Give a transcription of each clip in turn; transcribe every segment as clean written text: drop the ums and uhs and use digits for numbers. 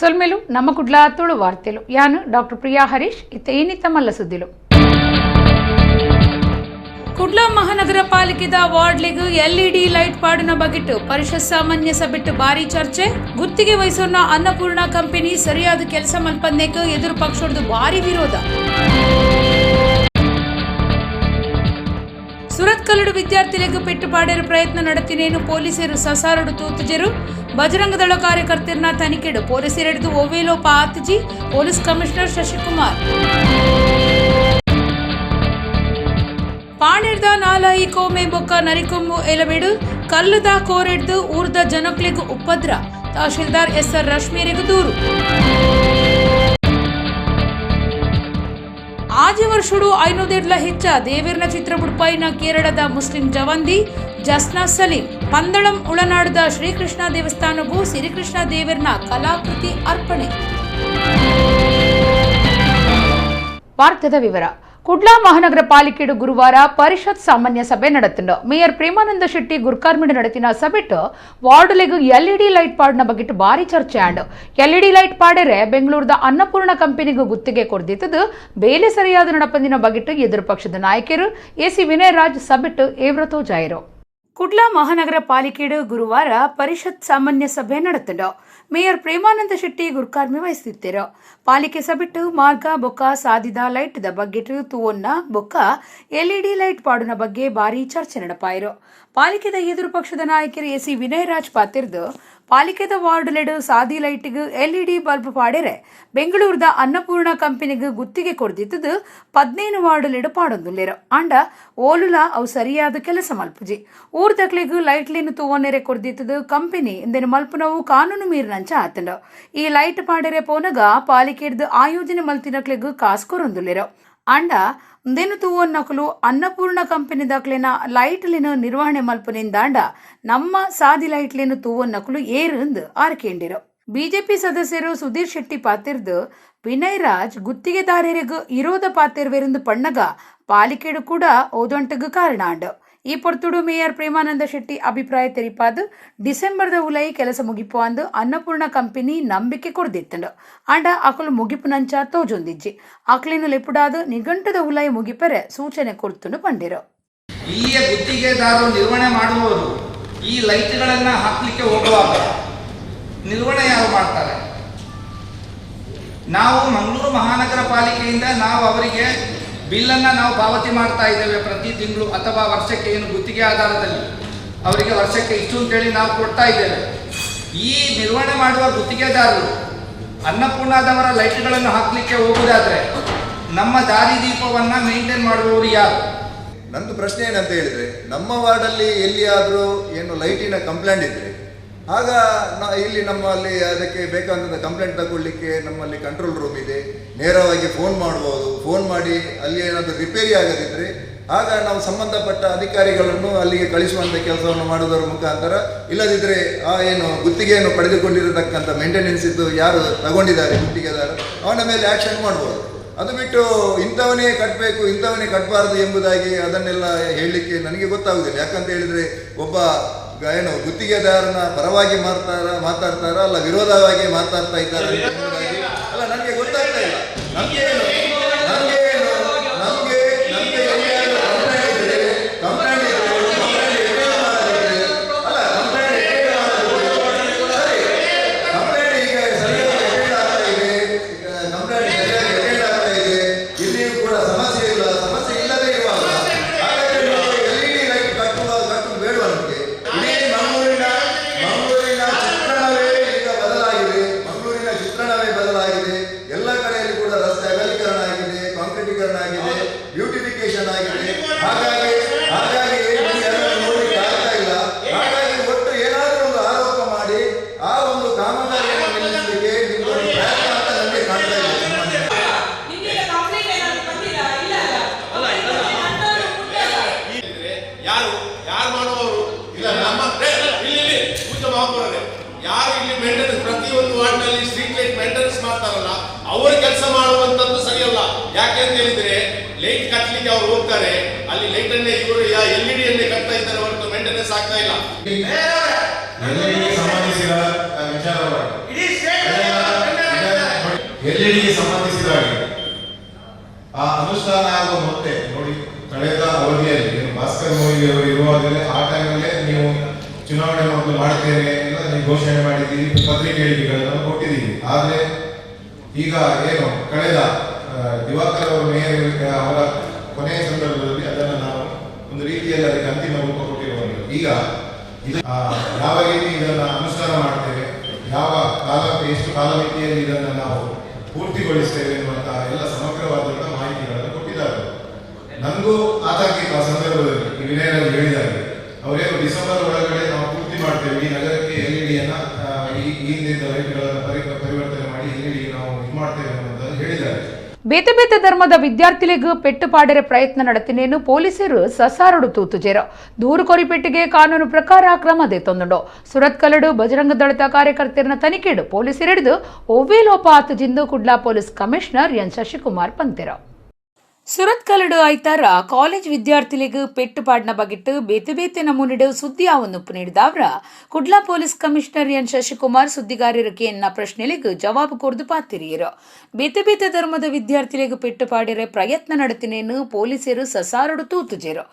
ಸೊಲ್ಮೆಲು ನಮ್ಮ ಕುಡ್ಲ ತುಳು ವಾರ್ತೆಲು ಯಾನು ಡಾಕ್ಟರ್ ಪ್ರಿಯಾ ಹರೀಶ್ ಇತ್ತ ಏನಿತ್ತ ಮಲ್ಲ ಸುದ್ದಿಲು. ಕುಡ್ಲ ಮಹಾನಗರ ಪಾಲಿಕೆದ ವಾರ್ಡ್ಲಿಗೂ ಎಲ್ಇಡಿ ಲೈಟ್ ಪಾಡಿನ ಬಗೆಟ್ಟು ಪರಿಷತ್ ಸಾಮಾನ್ಯ ಸಭೆಟ್ಟು ಭಾರಿ ಚರ್ಚೆ. ಗುತ್ತಿಗೆ ವಹಿಸೋನ ಅನ್ನಪೂರ್ಣ ಕಂಪನಿ ಸರಿಯಾದ ಕೆಲಸ ಮಲ್ಪಂದೇಕ ಎದುರು ಪಕ್ಷದ ಭಾರಿ ವಿರೋಧ. ಸುರತ್ ಕಲ್ಲಡು ವಿದ್ಯಾರ್ಥಿಗಳಿಗೆ ಪೆಟ್ಟು ಪಾಡೇರು ಪ್ರಯತ್ನ ನಡತಿನೇನು ಪೊಲೀಸರು ಸಸಾರಡು ತೂತುಜೆರು. ಬಜರಂಗ ದಳ ಕಾರ್ಯಕರ್ತರನ್ನ ತನಿಖೆಡು ಪೊಲೀಸರೆಡಿದು ಓವೇಲೋಪ ಆತಜಿ ಪೊಲೀಸ್ ಕಮಿಷನರ್ ಶಶಿಕುಮಾರ್. ಪಾಣಿರ್ದ ನಾಲಾಯಿ ಕೋಮೆ ಬೊಕ್ಕ ನರಿಕೊಮ್ಮು ಎಲಬೇಡು ಕಲ್ಲದ ಕೋರೆಡ್ದು ಊರ್ದ ಜನಕ್ಲಿಗೂ ಉಪದ್ರ. ತಹಶೀಲ್ದಾರ್ ಎಸ್ಆರ್ ರಶ್ಮೀರಿಗೂ ದೂರು. ಆಜಿ ವರ್ಷಡು 500 ಹೆಚ್ಚ ದೇವೇರ್ನ ಚಿತ್ರ ಬುಡ್ಪಾಯಿನ ಕೇರಳದ ಮುಸ್ಲಿಂ ಜವಂದಿ ಜಸ್ನಾ ಸಲೀಂ. ಪಂದಳಂ ಉಳನಾಡದ ಶ್ರೀಕೃಷ್ಣ ದೇವಸ್ಥಾನಗೂ ಶ್ರೀಕೃಷ್ಣ ದೇವರ್ನ ಕಲಾಕೃತಿ ಅರ್ಪಣೆ. ವಾರ್ತೆದ ವಿವರ. ಕುಡ್ಲಾ ಮಹಾನಗರ ಪಾಲಿಕೆಡು ಗುರುವಾರ ಪರಿಷತ್ ಸಾಮಾನ್ಯ ಸಭೆ ನಡೆತಿಂಡು. ಮೇಯರ್ ಪ್ರೇಮಾನಂದ ಶೆಟ್ಟಿ ಗುರ್ಕಾರ್ಮಿಡ್ ನಡೆತಿನ ಸಭೆಟ್ಟು ವಾರ್ಡ್ಲೆಗ್ ಎಲ್ಇಡಿ ಲೈಟ್ ಪಾಡ್ನ ಬಗೆಟ್ಟು ಭಾರಿ ಚರ್ಚೆ ಆಂಡು. ಎಲ್ಇಡಿ ಲೈಟ್ ಪಾಡರೆ ಬೆಂಗಳೂರದ ಅನ್ನಪೂರ್ಣ ಕಂಪನಿಗೂ ಗುತ್ತಿಗೆ ಕೊಡ್ದಿತ್ತದು ಬೇಲೆ ಸರಿಯಾದ ನಡಪಂದಿನ ಬಗೆಟ್ಟು ಎದುರು ಪಕ್ಷದ ನಾಯಕರು ಎಸಿ ವಿನಯ್ ರಾಜ್ ಸಭೆಟ್ಟು ಏವ್ರತೋ ಜಾಯಿರು. ಕುಡ್ಲಾ ಮಹಾನಗರ ಪಾಲಿಕೆಡು ಗುರುವಾರ ಪರಿಷತ್ ಸಾಮಾನ್ಯ ಸಭೆ ನಡೆತಿಂಡು. ಮೇಯರ್ ಪ್ರೇಮಾನಂದ ಶೆಟ್ಟಿ ಗುರ್ಕಾರ್ಮಿ ವಹಿಸುತ್ತಿರು. ಪಾಲಿಕೆ ಸಬಿಟ್ಟು ಮಾರ್ಗ ಬೊಕ್ಕ ಸಾದಿದ ಲೈಟ್ ದ ಬಗ್ಗೆಟ್ಟು ತೂವನ್ನ ಬೊಕ್ಕ ಎಲ್ಇಡಿ ಲೈಟ್ ಪಾಡುನ ಬಗ್ಗೆ ಭಾರಿ ಚರ್ಚೆ ನಡಪಾಯಿರು. ಪಾಲಿಕೆದ ಎದುರು ಪಕ್ಷದ ನಾಯಕರು ಎಸಿ ವಿನಯ್ ರಾಜ್ ಪಾತಿರ್ದು ಪಾಲಿಕೆದ ವಾರ್ಡ್ಲೆಡು ಸಾದಿ ಲೈಟ್ಗೂ ಎಲ್ಇಡಿ ಬಲ್ಬ್ ಪಾಡಿರೆ ಬೆಂಗಳೂರದ ಅನ್ನಪೂರ್ಣ ಕಂಪನಿಗೂ ಗುತ್ತಿಗೆ ಕೊಡ್ದಿತ್ತದು 15 ವಾರ್ಡ್ಲೆಡು ಪಾಡೊಂದುಲ್ಲೇರು. ಆಂಡ ಓಲುಲ ಅವು ಸರಿಯಾದ ಕೆಲಸ ಮಲ್ಪುಜಿ. ಊರ್ದಕ್ಲಿಗೂ ಲೈಟ್ಲಿನ ತೂವನೆರೆ ಕೊಡ್ದಿತ್ತದು ಕಂಪನಿ ಇಂದೆನು ಮಲ್ಪುನವು ಕಾನೂನು ಮೀರಿನಂಚ ಆತಂಡು. ಈ ಲೈಟ್ ಪಾಡಿರೆ ಪೋನಗ ಪಾಲಿಕೆಡ್ದು ಆಯೋಜನೆ ಮಲ್ತಿನಕ್ಲಿಗೂ ಕಾಸು ಕೊರೊಂದುಲ್ಲೇರು. ಅಂಡ ಉಂದೇನು ತೂವನ್ನಕಲು ಅನ್ನಪೂರ್ಣ ಕಂಪನಿ ದಾಕ್ಲಿನ ಲೈಟ್ಲಿನ ನಿರ್ವಹಣೆ ಮಲ್ಪನಿಂದಾಂಡ ನಮ್ಮ ಸಾದಿ ಲೈಟ್ಲಿನ ತೂವನ್ನಕಲು ಏರಂದು ಆರ್ಕೇಂಡಿರು. ಬಿಜೆಪಿ ಸದಸ್ಯರು ಸುಧೀರ್ ಶೆಟ್ಟಿ ಪಾತಿರ್ದು ವಿನಯ್ ರಾಜ್ ಗುತ್ತಿಗೆದಾರರಿಗೂ ಇರೋದ ಪಾತಿರ್ವೆರಂದು ಪಣ್ಣಗ ಪಾಲಿಕೆಡು ಕೂಡ ಓದೊಂಟಗೂ ಕಾರಣ ಆಂಡು. ಈ ಪೊರ್ತುಡು ಮೇಯರ್ ಪ್ರೇಮಾನಂದ ಶೆಟ್ಟಿ ಅಭಿಪ್ರಾಯ ತೆರಿಪಾದು ಡಿಸೆಂಬರ್ದ ಉಲೈ ಕೆಲಸ ಮುಗಿಪು ಅಂದು ಅನ್ನಪೂರ್ಣ ಕಂಪನಿ ನಂಬಿಕೆ ಕೊಡ್ದಿತ್ತಂಡು. ಆಂಡ ಅಕಲು ಮುಗಿಪು ನಂಚ ತೋಜೊಂದಿಜ್ಜಿ ಅಕ್ಲಿನ ಲೆಪುಡಾದು ನಿಘಂಟದ ಉಲೈ ಮುಗಿಪರೆ ಸೂಚನೆ ಕೊಡ್ತುಂಡು ಪಂಡಿರು. ಇಲ್ಲಿಯ ಗುತ್ತಿಗೆದಾರರು ನಿರ್ವಹಣೆ ಮಾಡುವವರು ಈ ಲೈಟ್ಗಳನ್ನ ಹಾಕ್ಲಿಕ್ಕೆ ಹೋಗುವಾಗ ನಿರ್ವಹಣೆ ಯಾರು ಮಾಡ್ತಾರೆ? ನಾವು ಮಂಗಳೂರು ಮಹಾನಗರ ಪಾಲಿಕೆಯಿಂದ ನಾವು ಅವರಿಗೆ ಬಿಲ್ಲನ್ನು ನಾವು ಪಾವತಿ ಮಾಡ್ತಾ ಇದ್ದೇವೆ ಪ್ರತಿ ತಿಂಗಳು ಅಥವಾ ವರ್ಷಕ್ಕೆ, ಏನು ಗುತ್ತಿಗೆ ಆಧಾರದಲ್ಲಿ ಅವರಿಗೆ ವರ್ಷಕ್ಕೆ ಇಷ್ಟು ಅಂತೇಳಿ ನಾವು ಕೊಡ್ತಾ ಇದ್ದೇವೆ. ಈ ನಿರ್ವಹಣೆ ಮಾಡುವ ಗುತ್ತಿಗೆದಾರರು ಅನ್ನಪೂರ್ಣದವರ ಲೈಟ್ಗಳನ್ನು ಹಾಕಲಿಕ್ಕೆ ಹೋಗುವುದಾದರೆ ನಮ್ಮ ದಾರಿದೀಪವನ್ನು ಮೇಂಟೈನ್ ಮಾಡುವವರು ಯಾರು? ನಂದು ಪ್ರಶ್ನೆ ಏನಂತ ಹೇಳಿದರೆ, ನಮ್ಮ ವಾರ್ಡಲ್ಲಿ ಎಲ್ಲಿಯಾದರೂ ಏನು ಲೈಟಿನ ಕಂಪ್ಲೇಂಟ್ ಇದ್ದರೆ ಆಗ ಇಲ್ಲಿ ನಮ್ಮಲ್ಲಿ ಅದಕ್ಕೆ ಬೇಕಾದಂಥ ಕಂಪ್ಲೇಂಟ್ ತಗೊಳ್ಳಿಕ್ಕೆ ನಮ್ಮಲ್ಲಿ ಕಂಟ್ರೋಲ್ ರೂಮ್ ಇದೆ, ನೇರವಾಗಿ ಫೋನ್ ಮಾಡ್ಬೋದು. ಫೋನ್ ಮಾಡಿ ಅಲ್ಲಿ ಏನಾದರೂ ರಿಪೇರಿ ಆಗದಿದ್ದರೆ ಆಗ ನಾವು ಸಂಬಂಧಪಟ್ಟ ಅಧಿಕಾರಿಗಳನ್ನು ಅಲ್ಲಿಗೆ ಕಳಿಸುವಂಥ ಕೆಲಸವನ್ನು ಮಾಡೋದರ ಮುಖಾಂತರ, ಇಲ್ಲದಿದ್ದರೆ ಆ ಏನು ಗುತ್ತಿಗೆಯನ್ನು ಪಡೆದುಕೊಂಡಿರತಕ್ಕಂಥ ಮೇಂಟೆನೆನ್ಸ್ ಇದ್ದು ಯಾರು ತಗೊಂಡಿದ್ದಾರೆ ಗುತ್ತಿಗೆದಾರ ಅವನ ಮೇಲೆ ಆ್ಯಕ್ಷನ್ ಮಾಡ್ಬೋದು. ಅದು ಬಿಟ್ಟು ಇಂಥವನೇ ಕಟ್ಟಬೇಕು ಇಂಥವನೇ ಕಟ್ಟಬಾರದು ಎಂಬುದಾಗಿ ಅದನ್ನೆಲ್ಲ ಹೇಳಲಿಕ್ಕೆ ನನಗೆ ಗೊತ್ತಾಗುವುದಿಲ್ಲ. ಯಾಕಂತ ಹೇಳಿದರೆ ಒಬ್ಬ ಏನು ಗುತ್ತಿಗೆದಾರನ ಪರವಾಗಿ ಮಾತಾಡ್ತಾರ ಅಲ್ಲ ವಿರೋಧವಾಗಿ ಮಾತಾಡ್ತಾ ಇದ್ದಾರೆ ಎಂಬುದಾಗಿ ಅಲ್ಲ ನನಗೆ ಗೊತ್ತಾಗ್ತಾ ಇಲ್ಲ. ನಮಗೆ ಬ್ಯೂಟಿಫಿಕೇಶನ್ ಆಗಿದೆ. ಹಾಗಾಗಿ ನೋಡಲಿಕ್ಕೆ ಆಗ್ತಾ ಇಲ್ಲ. ಹಾಗಾಗಿ ಒಟ್ಟು ಏನಾದರೂ ಒಂದು ಆರೋಪ ಮಾಡಿ ಆ ಒಂದು ಕಾಮಗಾರಿಯನ್ನು ನಿಲ್ಲಿಸಲಿಕ್ಕೆ ನಿಮ್ಮೊಂದು ಪ್ರಯತ್ನ ಅಂತ ನನಗೆ ಕಾಣ್ತಾ ಇದೆ. ಯಾರು ಮಾಡುವವರು ಇಲ್ಲ, ನಮ್ಮ ಇಲ್ಲಿ ಪೂಜೆ ಮಹಾಪೌರರೇ ಯಾರು ಇಲ್ಲಿ ಮೇಂಟೆನೆನ್ಸ್ ಪ್ರತಿಯೊಂದು ವಾರ್ಡ್ನಲ್ಲಿ ಸ್ಟ್ರೀಟ್ ಲೈಟ್ ಮೇಂಟೆನೆನ್ಸ್ ಮಾಡ್ತಾರಲ್ಲ ಅವರು ಕೆಲಸ ಮಾಡುವಂತದ್ದು ಸರಿಯಲ್ಲ. ಯಾಕೆ ಅಂತ ಹೇಳಿದ್ರೆ ಲೈಟ್ ಕಟ್ಟಲಿಕ್ಕೆ ಅವ್ರು ಹೋಗ್ತಾರೆ, ಅಲ್ಲಿ ಲೈಟ್ ಅನ್ನೇ ಇವರು ಎಲ್ಇಡಿ ಅನ್ನೇ ಕಟ್ತಾ ಇದ್ದಾರೆ ಹೊರತು ಮೇಂಟೆನೆನ್ಸ್ ಆಗ್ತಾ ಇಲ್ಲ. ಸಂಬಂಧಿಸಿದ ವಿಚಾರವಾಗಿ ಎಲ್ಇಡಿಗೆ ಸಂಬಂಧಿಸಿದ ಹಾಗೆ ಆ ಅನುಷ್ಠಾನ ಆಗುವ ಮೊದಲೇ ನೋಡಿ, ಕಳೆದ ಅವಧಿಯಲ್ಲಿ ಭಾಸ್ಕರ್ ಮೊಯ್ಲಿ ಅವರು ಇರುವಾಗಲೇ ಆ ಟೈಮಲ್ಲೇ ನೀವು ಚುನಾವಣೆ ಮೊದಲು ಮಾಡ್ತೇನೆ ಎಲ್ಲ ನೀವು ಘೋಷಣೆ ಮಾಡಿದ್ದೀರಿ, ಪತ್ರಿಕೆ ಹೇಳಿಕೆಗಳನ್ನು ಕೊಟ್ಟಿದ್ದೀರಿ. ಆದರೆ ಈಗ ಏನು ಕಳೆದ ದಿವಾಕರ್ ಅವರು ಮೇಯರ್ ಅವರ ಕೊನೆಯ ಸಂದರ್ಭದಲ್ಲಿ ಅದನ್ನು ನಾವು ಒಂದು ರೀತಿಯಲ್ಲಿ ಅದಕ್ಕೆ ಅಂತಿಮ ರೂಪ ಕೊಟ್ಟಿರುವಂಥದ್ದು. ಈಗ ಯಾವ ರೀತಿ ಇದನ್ನು ಅನುಷ್ಠಾನ ಮಾಡ್ತೇವೆ, ಯಾವ ಕಾಲ ಎಷ್ಟು ಕಾಲಮಿತಿಯಲ್ಲಿ ಇದನ್ನು ನಾವು ಪೂರ್ತಿಗೊಳಿಸ್ತೇವೆ ಎನ್ನುವಂತಹ ಎಲ್ಲ ಸಮಗ್ರವಾದಂತಹ ಮಾಹಿತಿಗಳನ್ನು ಕೊಟ್ಟಿದ್ದಾರೆ. ನನಗೂ ಆತಂಕಿಕ ಸಂದರ್ಭದಲ್ಲಿ ಈ ವಿನಯರಲ್ಲಿ ಹೇಳಿದ್ದಾರೆ, ಅವರೇನು ಡಿಸೆಂಬರ್ ಒಳಗಡೆ ನಾವು ಪೂರ್ತಿ ಮಾಡ್ತೇವೆ, ಈ ನಗರಕ್ಕೆ ಎಲ್ಇಡಿಯನ್ನು ಈ ಹಿಂದಿನ ಲೈಟ್ಗಳನ್ನು ಪರಿವರ್ತನೆ ಮಾಡಿ ಎಲ್ಇಡಿ ನಾವು ಇದು ಮಾಡ್ತೇವೆ ಅನ್ನೋದನ್ನು ಹೇಳಿದ್ದಾರೆ. ಬೇತೆ ಬೇತೆ ಧರ್ಮದ ವಿದ್ಯಾರ್ಥಿಗಳಿಗೂ ಪೆಟ್ಟು ಪಾಡಿರ ಪ್ರಯತ್ನ ನಡೆತಿನೇನು ಪೊಲೀಸರು ಸಸಾರಡು ತೂತುಜೇರು ದೂರು ಕೊರಿಪೆಟ್ಟಿಗೆ ಕಾನೂನು ಪ್ರಕಾರ ಕ್ರಮ ದೆತ್ತೊಂದುಂಡು. ಸುರತ್ ಕಲ್ಲಡು ಬಜರಂಗ ದಳದ ಕಾರ್ಯಕರ್ತರ ತನಿಖೆಡು ಪೊಲೀಸರು ಹಿಡಿದು ಒವ್ವೇಲೋಪ ಆತಜಿಂದು Kudla police commissioner N Shashikumar ಪಂತಿರ. ಸುರತ್ ಕಲ್ಲಡು ಐತಾರ ಕಾಲೇಜ್ ವಿದ್ಯಾರ್ಥಿಗಳಿಗೂ ಪೆಟ್ಟು ಪಾಡಿನ ಬಗೆಟ್ಟು ಬೇತೆ ಬೇತೆ ನಮೂನೆಡು ಸುದ್ದಿ ಆವನ್ನುಪ್ಪು ನೀಡಿದವರ Kudla police commissioner N Shashikumar ಸುದ್ದಿಗಾರರಿಗೆ ಎನ್ನ ಪ್ರಶ್ನೆಗಳಿಗೂ ಜವಾಬು ಕೊರ್ದು ಪಾತಿರಿಯರು. ಬೇತೆ ಬೇತೆ ಧರ್ಮದ ವಿದ್ಯಾರ್ಥಿಗಳಿಗೂ ಪೆಟ್ಟು ಪಾಡಿರೆ ಪ್ರಯತ್ನ ನಡೆತಿನೇನು ಪೊಲೀಸರು ಸಸಾರಡು ತೂತುಜೇರು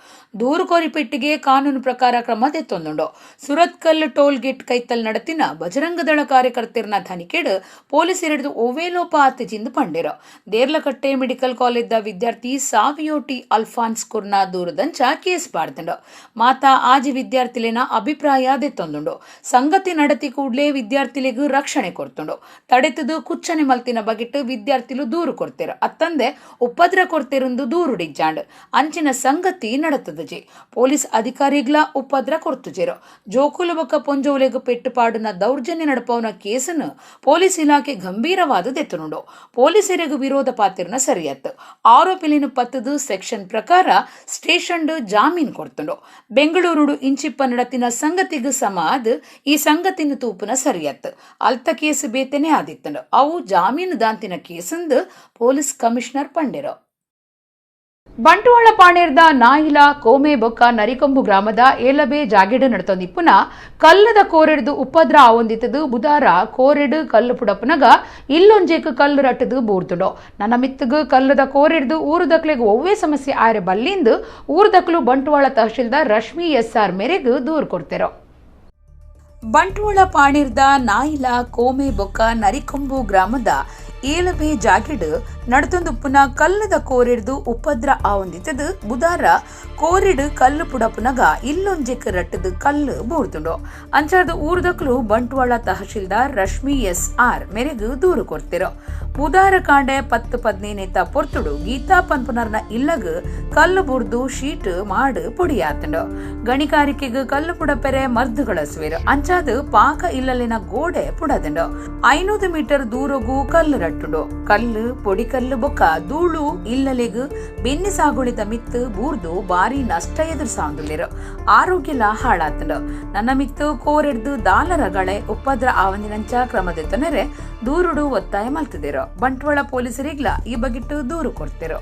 ದೂರು ಕೋರಿಪೆಟ್ಟಿಗೆ ಕಾನೂನು ಪ್ರಕಾರ ಕ್ರಮ ದೆತ್ತೊಂದುಂಡು. ಸುರತ್ ಕಲ್ಲು ಟೋಲ್ ಗೇಟ್ ಕೈತಲ್ ನಡತಿನ ಬಜರಂಗ ದಳ ಕಾರ್ಯಕರ್ತರ ತನಿಖೆಡು ಪೊಲೀಸರು ಹಿಡಿದು ಒವ್ವೇಲೋಪ ಆತಜಿಂದು ಪಂಡಿರು. ದೇರ್ಲಕಟ್ಟೆ ಮೆಡಿಕಲ್ ಕಾಲೇಜ್ ವಿದ್ಯಾರ್ಥಿ ಸಾವಿಯೋಟಿ ಅಲ್ಫಾನ್ಸ್ ಕುರ್ನ ದೂರದಂಚ ಕೇಸ್ ಪಾಡ್ದುಂಡು. ಮಾತಾ ಆಜಿ ವಿದ್ಯಾರ್ಥಿಲಿನ ಅಭಿಪ್ರಾಯ ದೆತ್ತೊಂದುಂಡು. ಸಂಗತಿ ನಡತಿ ಕೂಡ್ಲೇ ವಿದ್ಯಾರ್ಥಿಲಿಗೂ ರಕ್ಷಣೆ ಕೊರ್ತುಂಡು. ತಡೆತದು ಕುಚ್ಚನೆ ಮಲ್ತಿನ ಬಗೆಟ್ಟು ವಿದ್ಯಾರ್ಥಿಲು ದೂರು ಕೊಡ್ತೇರು. ಅತ್ತಂದೆ ಉಪದ್ರ ಕೊಡ್ತೇರುಂದು ದೂರು ಡಿಜ್ಜಾಂಡ್ ಅಂಚಿನ ಸಂಗತಿ ನಡತದಜಿ. ಪೊಲೀಸ್ ಅಧಿಕಾರಿಗಳ ಉಪದ್ರ ಕೊರ್ತುಜೇರು. ಜೋಕುಲು ಬೊಕ್ಕ ಪೊಂಜೋಲೆಗೂ ಪೆಟ್ಟು ಪಾಡುನ ದೌರ್ಜನ್ಯ ನಡಪವನ ಕೇಸನ್ನು ಪೊಲೀಸ್ ಇಲಾಖೆ ಗಂಭೀರವಾದ ದೆತ್ತನುಂಡು. ಪೊಲೀಸರಿಗೂ ವಿರೋಧ ಪಾತಿರ್ನ ಸರಿಯತ್ತು. ಆರೋಪಿಲಿನ ಪತ್ತದು ಸೆಕ್ಷನ್ ಪ್ರಕಾರ ಸ್ಟೇಷನ್ ಜಾಮೀನು ಕೊಡ್ತುಂಡು. ಬೆಂಗಳೂರು ಇಂಚಿಪ್ಪ ನಡತಿನ ಸಂಗತಿಗೂ ಸಮಾದ್ ಈ ಸಂಗತಿನ ತೂಪುನ ಸರಿಯತ್ತು. ಅಲ್ತ ಕೇಸ್ ಬೇತೆನೆ ಆದಿತ್ತಂಡು. ಅವು ಜಾಮೀನು ದಾಂತಿನ ಕೇಸಂದು ಪೊಲೀಸ್ ಕಮಿಷನರ್ ಪಂಡಿರು. ಬಂಟ್ವಾಳ ಪಾಣೇರ್ದ ನಾಯಿಲ ಕೋಮೆ ಬೊಕ್ಕ ನರಿಕೊಂಬು ಗ್ರಾಮದ ಏಲಬೆ ಜಾಗೆಡು ನಡತೊಂದಿಪ್ಪುನ ಕಲ್ಲದ ಕೋರೆಡ್ದು ಉಪದ್ರ ಆವೊಂದಿತ್ತದು ಬುಧಾರ ಕೋರೆಡು ಕಲ್ಲು ಪುಡಪ್ಪನಗ ಇಲ್ಲೊಂಜೇಕು ಕಲ್ಲು ರಟ್ಟದು ಬೂರ್ದುಂಡು. ನನ್ನ ಮಿತ್ತಗು ಕಲ್ಲದ ಕೋರೆಡ್ದು ಊರುದಕ್ಲೆಗ್ ಒವ್ವೇ ಸಮಸ್ಯೆ ಆಯ್ರೆ ಬಲ್ಲಿಂದು ಊರುದಕ್ಲು ಬಂಟ್ವಾಳ ತಹಶೀಲ್ದಾರ್ ರಶ್ಮಿ SR ಮೇರೆಗೂ ದೂರು ಕೊಡ್ತೇರು. ಬಂಟ್ವಾಳ ಪಾಣೇರ್ದ ನಾಯಿಲ ಕೋಮೆ ಬೊಕ್ಕ ನರಿಕೊಂಬು ಗ್ರಾಮದ ಏಲಬೆ ಜಾಗಿಡು ನಡತೊಂದುಪ್ಪುನ ಕಲ್ಲದ ಕೋರೆಡ್ದು ಉಪದ್ರ ಆವೊಂದಿತ್ತದು ಬುಧಾರ ಕೋರೆಡು ಕಲ್ಲು ಪುಡಪ್ಪುನಗ ಇಲ್ಲೊಂಜೆಕ್ ರಟ್ಟದು ಕಲ್ಲು ಬೂರ್ದುಂಡು. ಅಂಚಾರ್ದು ಊರ್ದಕ್ಲು ಬಂಟ್ವಾಳ ತಹಶೀಲ್ದಾರ್ ರಶ್ಮಿ SR ಮೇರೆಗೂ ದೂರು ಕೊಡ್ತಿರು. ಬುಧಾರ ಕಾಂಡೆ 10-15 ಪೊರ್ತುಡು ಗೀತಾ ಪನ್ಪುನರ್ನ ಇಲ್ಲಗ್ ಕಲ್ಲು ಬುರ್ದು ಶೀಟ್ ಮಾಡು ಪುಡಿಯಾತುಂಡು. ಗಣಿಕಾರಿಕೆಗೂ ಕಲ್ಲು ಪುಡಪೆರೆ ಮರ್ದುಗಳಸುವೆರು. ಅಂಚಾದು ಪಾಕ ಇಲ್ಲಲಿನ ಗೋಡೆ ಪುಡದುಂಡು. 500 ಮೀಟರ್ ದೂರಗೂ ಕಲ್ಲು ರಟ್ಟುಂಡು. ಕಲ್ಲು ಪೊಡಿ ಕಲ್ಲು ಬೊಕ್ಕ ಧೂಳು ಇಲ್ಲಲೆಗ್ ಬೆನ್ನಿ ಸಾಗುಳಿದ ಮಿತ್ತು ಬೂರ್ದು ಬಾರಿ ನಷ್ಟ ಎದುರು ಸಾಂದುಲ್ಲಿರು. ಆರೋಗ್ಯಲ ಹಾಳಾತುಂಡು. ನನ್ನ ಮಿತ್ತು ಕೋರೆಡ್ದು ದಾಲರಗಳೆ ಉಪದ್ರ ಆವಂದಿನಂಚ ಕ್ರಮದೆತ್ತನರೆ ದೂರುಡು ಒತ್ತಾಯ ಮಲ್ತಿದಿರು. ಬಂಟ್ವಾಳ ಪೊಲೀಸರಿಗ್ಲ ಈ ಬಗೆಟ್ಟು ದೂರು ಕೊಡ್ತಿರು.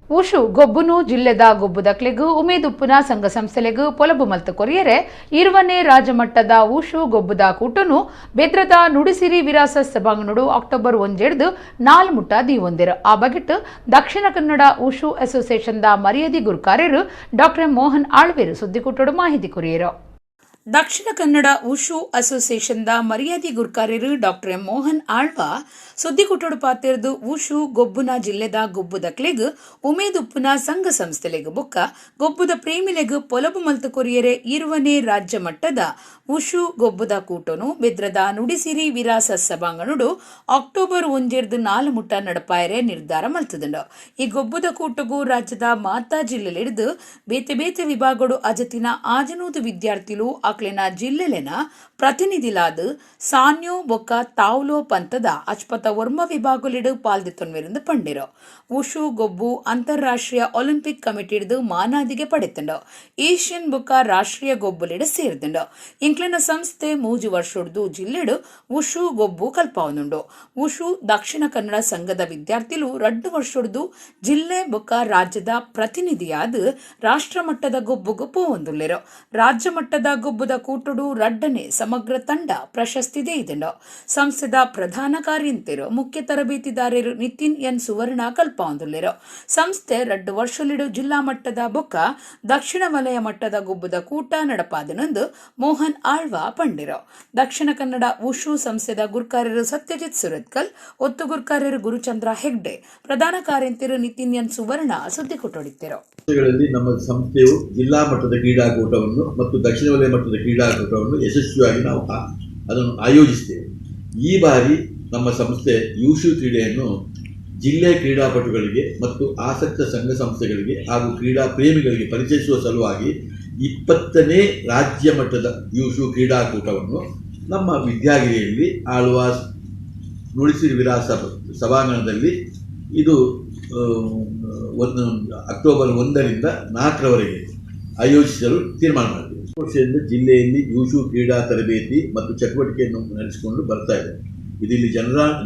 ಉಷು ಗೊಬ್ಬುನು ಜಿಲ್ಲೆದ ಗೊಬ್ಬುದಕ್ಲೆಗೂ ಉಮೇದುಪ್ಪುನ ಸಂಘ ಸಂಸ್ಥೆಲೆಗೂ ಪೊಲಬು ಮಲ್ತು ಕೊರಿಯರೆ ಇರುವನೇ ರಾಜಮಟ್ಟದ ಉಷು ಗೊಬ್ಬುದ ಕೂಟನು ಬೆದ್ರದ ನುಡಿಸಿರಿ ವಿರಾಸ ಸಭಾಂಗಣಡು ಅಕ್ಟೋಬರ್ 1 4 ಮುಟ್ಟ ದೀವೊಂದಿರು. ಆ ಬಗೆಟ್ಟು ದಕ್ಷಿಣ ಕನ್ನಡ ಉಷು ಅಸೋಸಿಯೇಷನ್ ದ ಮರ್ಯಾದಿ ಗುರುಕಾರ್ಯರು ಡಾಕ್ಟರ್ ಮೋಹನ್ ಆಳ್ವೇರು ಸುದ್ದಿಕೂಟಡು ಮಾಹಿತಿ ಕೊರಿಯರು. ದಕ್ಷಿಣ ಕನ್ನಡ ಉಷು ಅಸೋಸಿಯೇಷನ್ ದ ಮರ್ಯಾದಿ ಗುರುಕಾರ್ಯರು ಡಾಕ್ಟರ್ ಮೋಹನ್ ಆಳ್ವ ಸುದ್ದಿಕೂಟಡು ಪಾತಿರ್ದು ಉಷು ಗೊಬ್ಬುನ ಜಿಲ್ಲೆದ ಗೊಬ್ಬುದಕ್ಲೆಗ್ ಉಮೇದುಪ್ಪುನ ಸಂಘ ಸಂಸ್ಥೆಲೆಗ್ ಬೊಕ್ಕ ಗೊಬ್ಬುದ ಪ್ರೇಮಿಲೆಗ್ ಪೊಲಬು ಮಲ್ತು ಕೊರಿಯರೆ ಇರುವನೇ ರಾಜ್ಯ ಮಟ್ಟದ ಉಷು ಗೊಬ್ಬುದ ಕೂಟನು ಬೆದ್ರದ ನುಡಿಸಿರಿ ವಿರಾಸ ಸಭಾಂಗಣಡು ಅಕ್ಟೋಬರ್ 1 4 ಮುಟ್ಟ ನಡಪಾಯರೆ ನಿರ್ಧಾರ ಮಲ್ತುದುಂಡು. ಈ ಗೊಬ್ಬುದ ಕೂಟಗೂ ರಾಜ್ಯದ ಮಾತಾ ಜಿಲ್ಲೆಲಿಡ್ದು ಬೇತೆ ಬೇತೆ ವಿಭಾಗಡು ಅಜತಿನ ಆಜನೂದು ವಿದ್ಯಾರ್ಥಿಲು ಅಕ್ಲಿನ ಜಿಲ್ಲೆಲೆನ ಪ್ರತಿನಿಧಿಲಾದ ಸಾನ್ಯೋ ಬೊಕ್ಕ ತಾವ್ಲೋ ಪಂಥದ ಅಚ್ಪತ ವರ್ಮ ವಿಭಾಗಲಿಡು ಪಾಲ್ದಿತ್ತೊನ್ವಿருந்து ಪಂಡಿರೋ ಉಷು ಗೊಬ್ಬು ಅಂತಾರಾಷ್ಟ್ರೀಯ ಒಲಿಂಪಿಕ್ ಕಮಿಟಿಡ್ದು ಮಾನಾದಿಗೆ ಪಡೆತಂಡು ಏಷ್ಯನ್ ಬೊಕ್ಕ ರಾಷ್ಟ್ರೀಯ ಗೊಬ್ಬುಲಿಡು ಸೇರ್ದುಂಡು ಇಂಕ್ಲಿನ ಸಂಸ್ಥೆ 3 ವರ್ಷದ್ದು ಜಿಲ್ಲೆಡು ಉಷು ಗೊಬ್ಬು ಕಲ್ಪಾವನುಂಡು ಉಷು ದಕ್ಷಿಣ ಕನ್ನಡ ಸಂಘದ ವಿದ್ಯಾರ್ಥಿಗಳು 2 ವರ್ಷದ್ದು ಜಿಲ್ಲೆ ಬೊಕ್ಕ ರಾಜ್ಯದ ಪ್ರತಿನಿಧಿಯಾದ ರಾಷ್ಟ್ರ ಮಟ್ಟದ ಗೊಬ್ಬುಗು ಪೋವೊಂದುಲ್ಲೆರು ರಾಜ್ಯ ಮಟ್ಟದ ಗೊಬ್ಬುದ ಕೂಟುಡು ರಡ್ಡನೆ ಸಮಗ್ರ ತಂಡ ಪ್ರಶಸ್ತಿದೆ ಇದೆಂಡು ಸಂಸ್ಥೆದ ಪ್ರಧಾನ ಕಾರ್ಯಂತಿರು ಮುಖ್ಯ ತರಬೇತಿದಾರರು ನಿತಿನ್ ಎನ್ ಸುವರ್ಣ ಕಲ್ಪಾವೊಂದುಲ್ಲೆರು ಸಂಸ್ಥೆ 2 ವರ್ಷಲಿಡು ಜಿಲ್ಲಾ ಮಟ್ಟದ ಬೊಕ್ಕ ದಕ್ಷಿಣ ವಲಯ ಮಟ್ಟದ ಗೊಬ್ಬುದ ಕೂಟ ನಡಪಾದನೊಂದು ಮೋಹನ್ ಆಳ್ವ ಪಂಡಿರು ದಕ್ಷಿಣ ಕನ್ನಡ ಉಷು ಸಂಸ್ಥೆದ ಗುರ್ಕಾರ್ಯರು ಸತ್ಯಜಿತ್ ಸುರತ್ಕಲ್ ಒತ್ತು ಗುರ್ಕಾರ್ಯರು ಗುರುಚಂದ್ರ ಹೆಗ್ಡೆ ಪ್ರಧಾನ ಕಾರ್ಯಂತಿರು ನಿತಿನ್ ಎನ್ ಸುವರ್ಣ ಸುದ್ದಿ ಕೊಟ್ಟೊಡಿದ್ದರು. ನಮ್ಮ ಸಂಸ್ಥೆಯು ಜಿಲ್ಲಾ ಮಟ್ಟದ ಕ್ರೀಡಾಕೂಟವನ್ನು ಮತ್ತು ದಕ್ಷಿಣ ವಲಯ ಮಟ್ಟದ ಕ್ರೀಡಾಕೂಟವನ್ನು ಯಶಸ್ವಿಯಾಗಿ ನಾವು ಅದನ್ನು ಆಯೋಜಿಸ್ತೇವೆ. ಈ ಬಾರಿ ನಮ್ಮ ಸಂಸ್ಥೆ ಯುಷು ಕ್ರೀಡೆಯನ್ನು ಜಿಲ್ಲೆ ಕ್ರೀಡಾಪಟುಗಳಿಗೆ ಮತ್ತು ಆಸಕ್ತ ಸಂಘ ಸಂಸ್ಥೆಗಳಿಗೆ ಹಾಗೂ ಕ್ರೀಡಾ ಪ್ರೇಮಿಗಳಿಗೆ ಪರಿಚಯಿಸುವ ಸಲುವಾಗಿ 20ನೇ ರಾಜ್ಯ ಮಟ್ಟದ ಯುಷು ಕ್ರೀಡಾಕೂಟವನ್ನು ನಮ್ಮ ವಿದ್ಯಾಗಿರಿಯಲ್ಲಿ ಆಳ್ವಾಸ್ ನುಡಿಸಿರಿ ವಿಲಾಸ ಸಭಾಂಗಣದಲ್ಲಿ ಇದು ಅಕ್ಟೋಬರ್ 1ರಿಂದ 4ರವರೆಗೆ ಆಯೋಜಿಸಲು ತೀರ್ಮಾನ ಮಾಡಿದೆ. ವರ್ಷದಿಂದ ಜಿಲ್ಲೆಯಲ್ಲಿ ಯುಷು ಕ್ರೀಡಾ ತರಬೇತಿ ಮತ್ತು ಚಟುವಟಿಕೆಯನ್ನು ನಡೆಸಿಕೊಂಡು ಬರ್ತಾ ಇದೆ. ಇದು ಇಲ್ಲಿ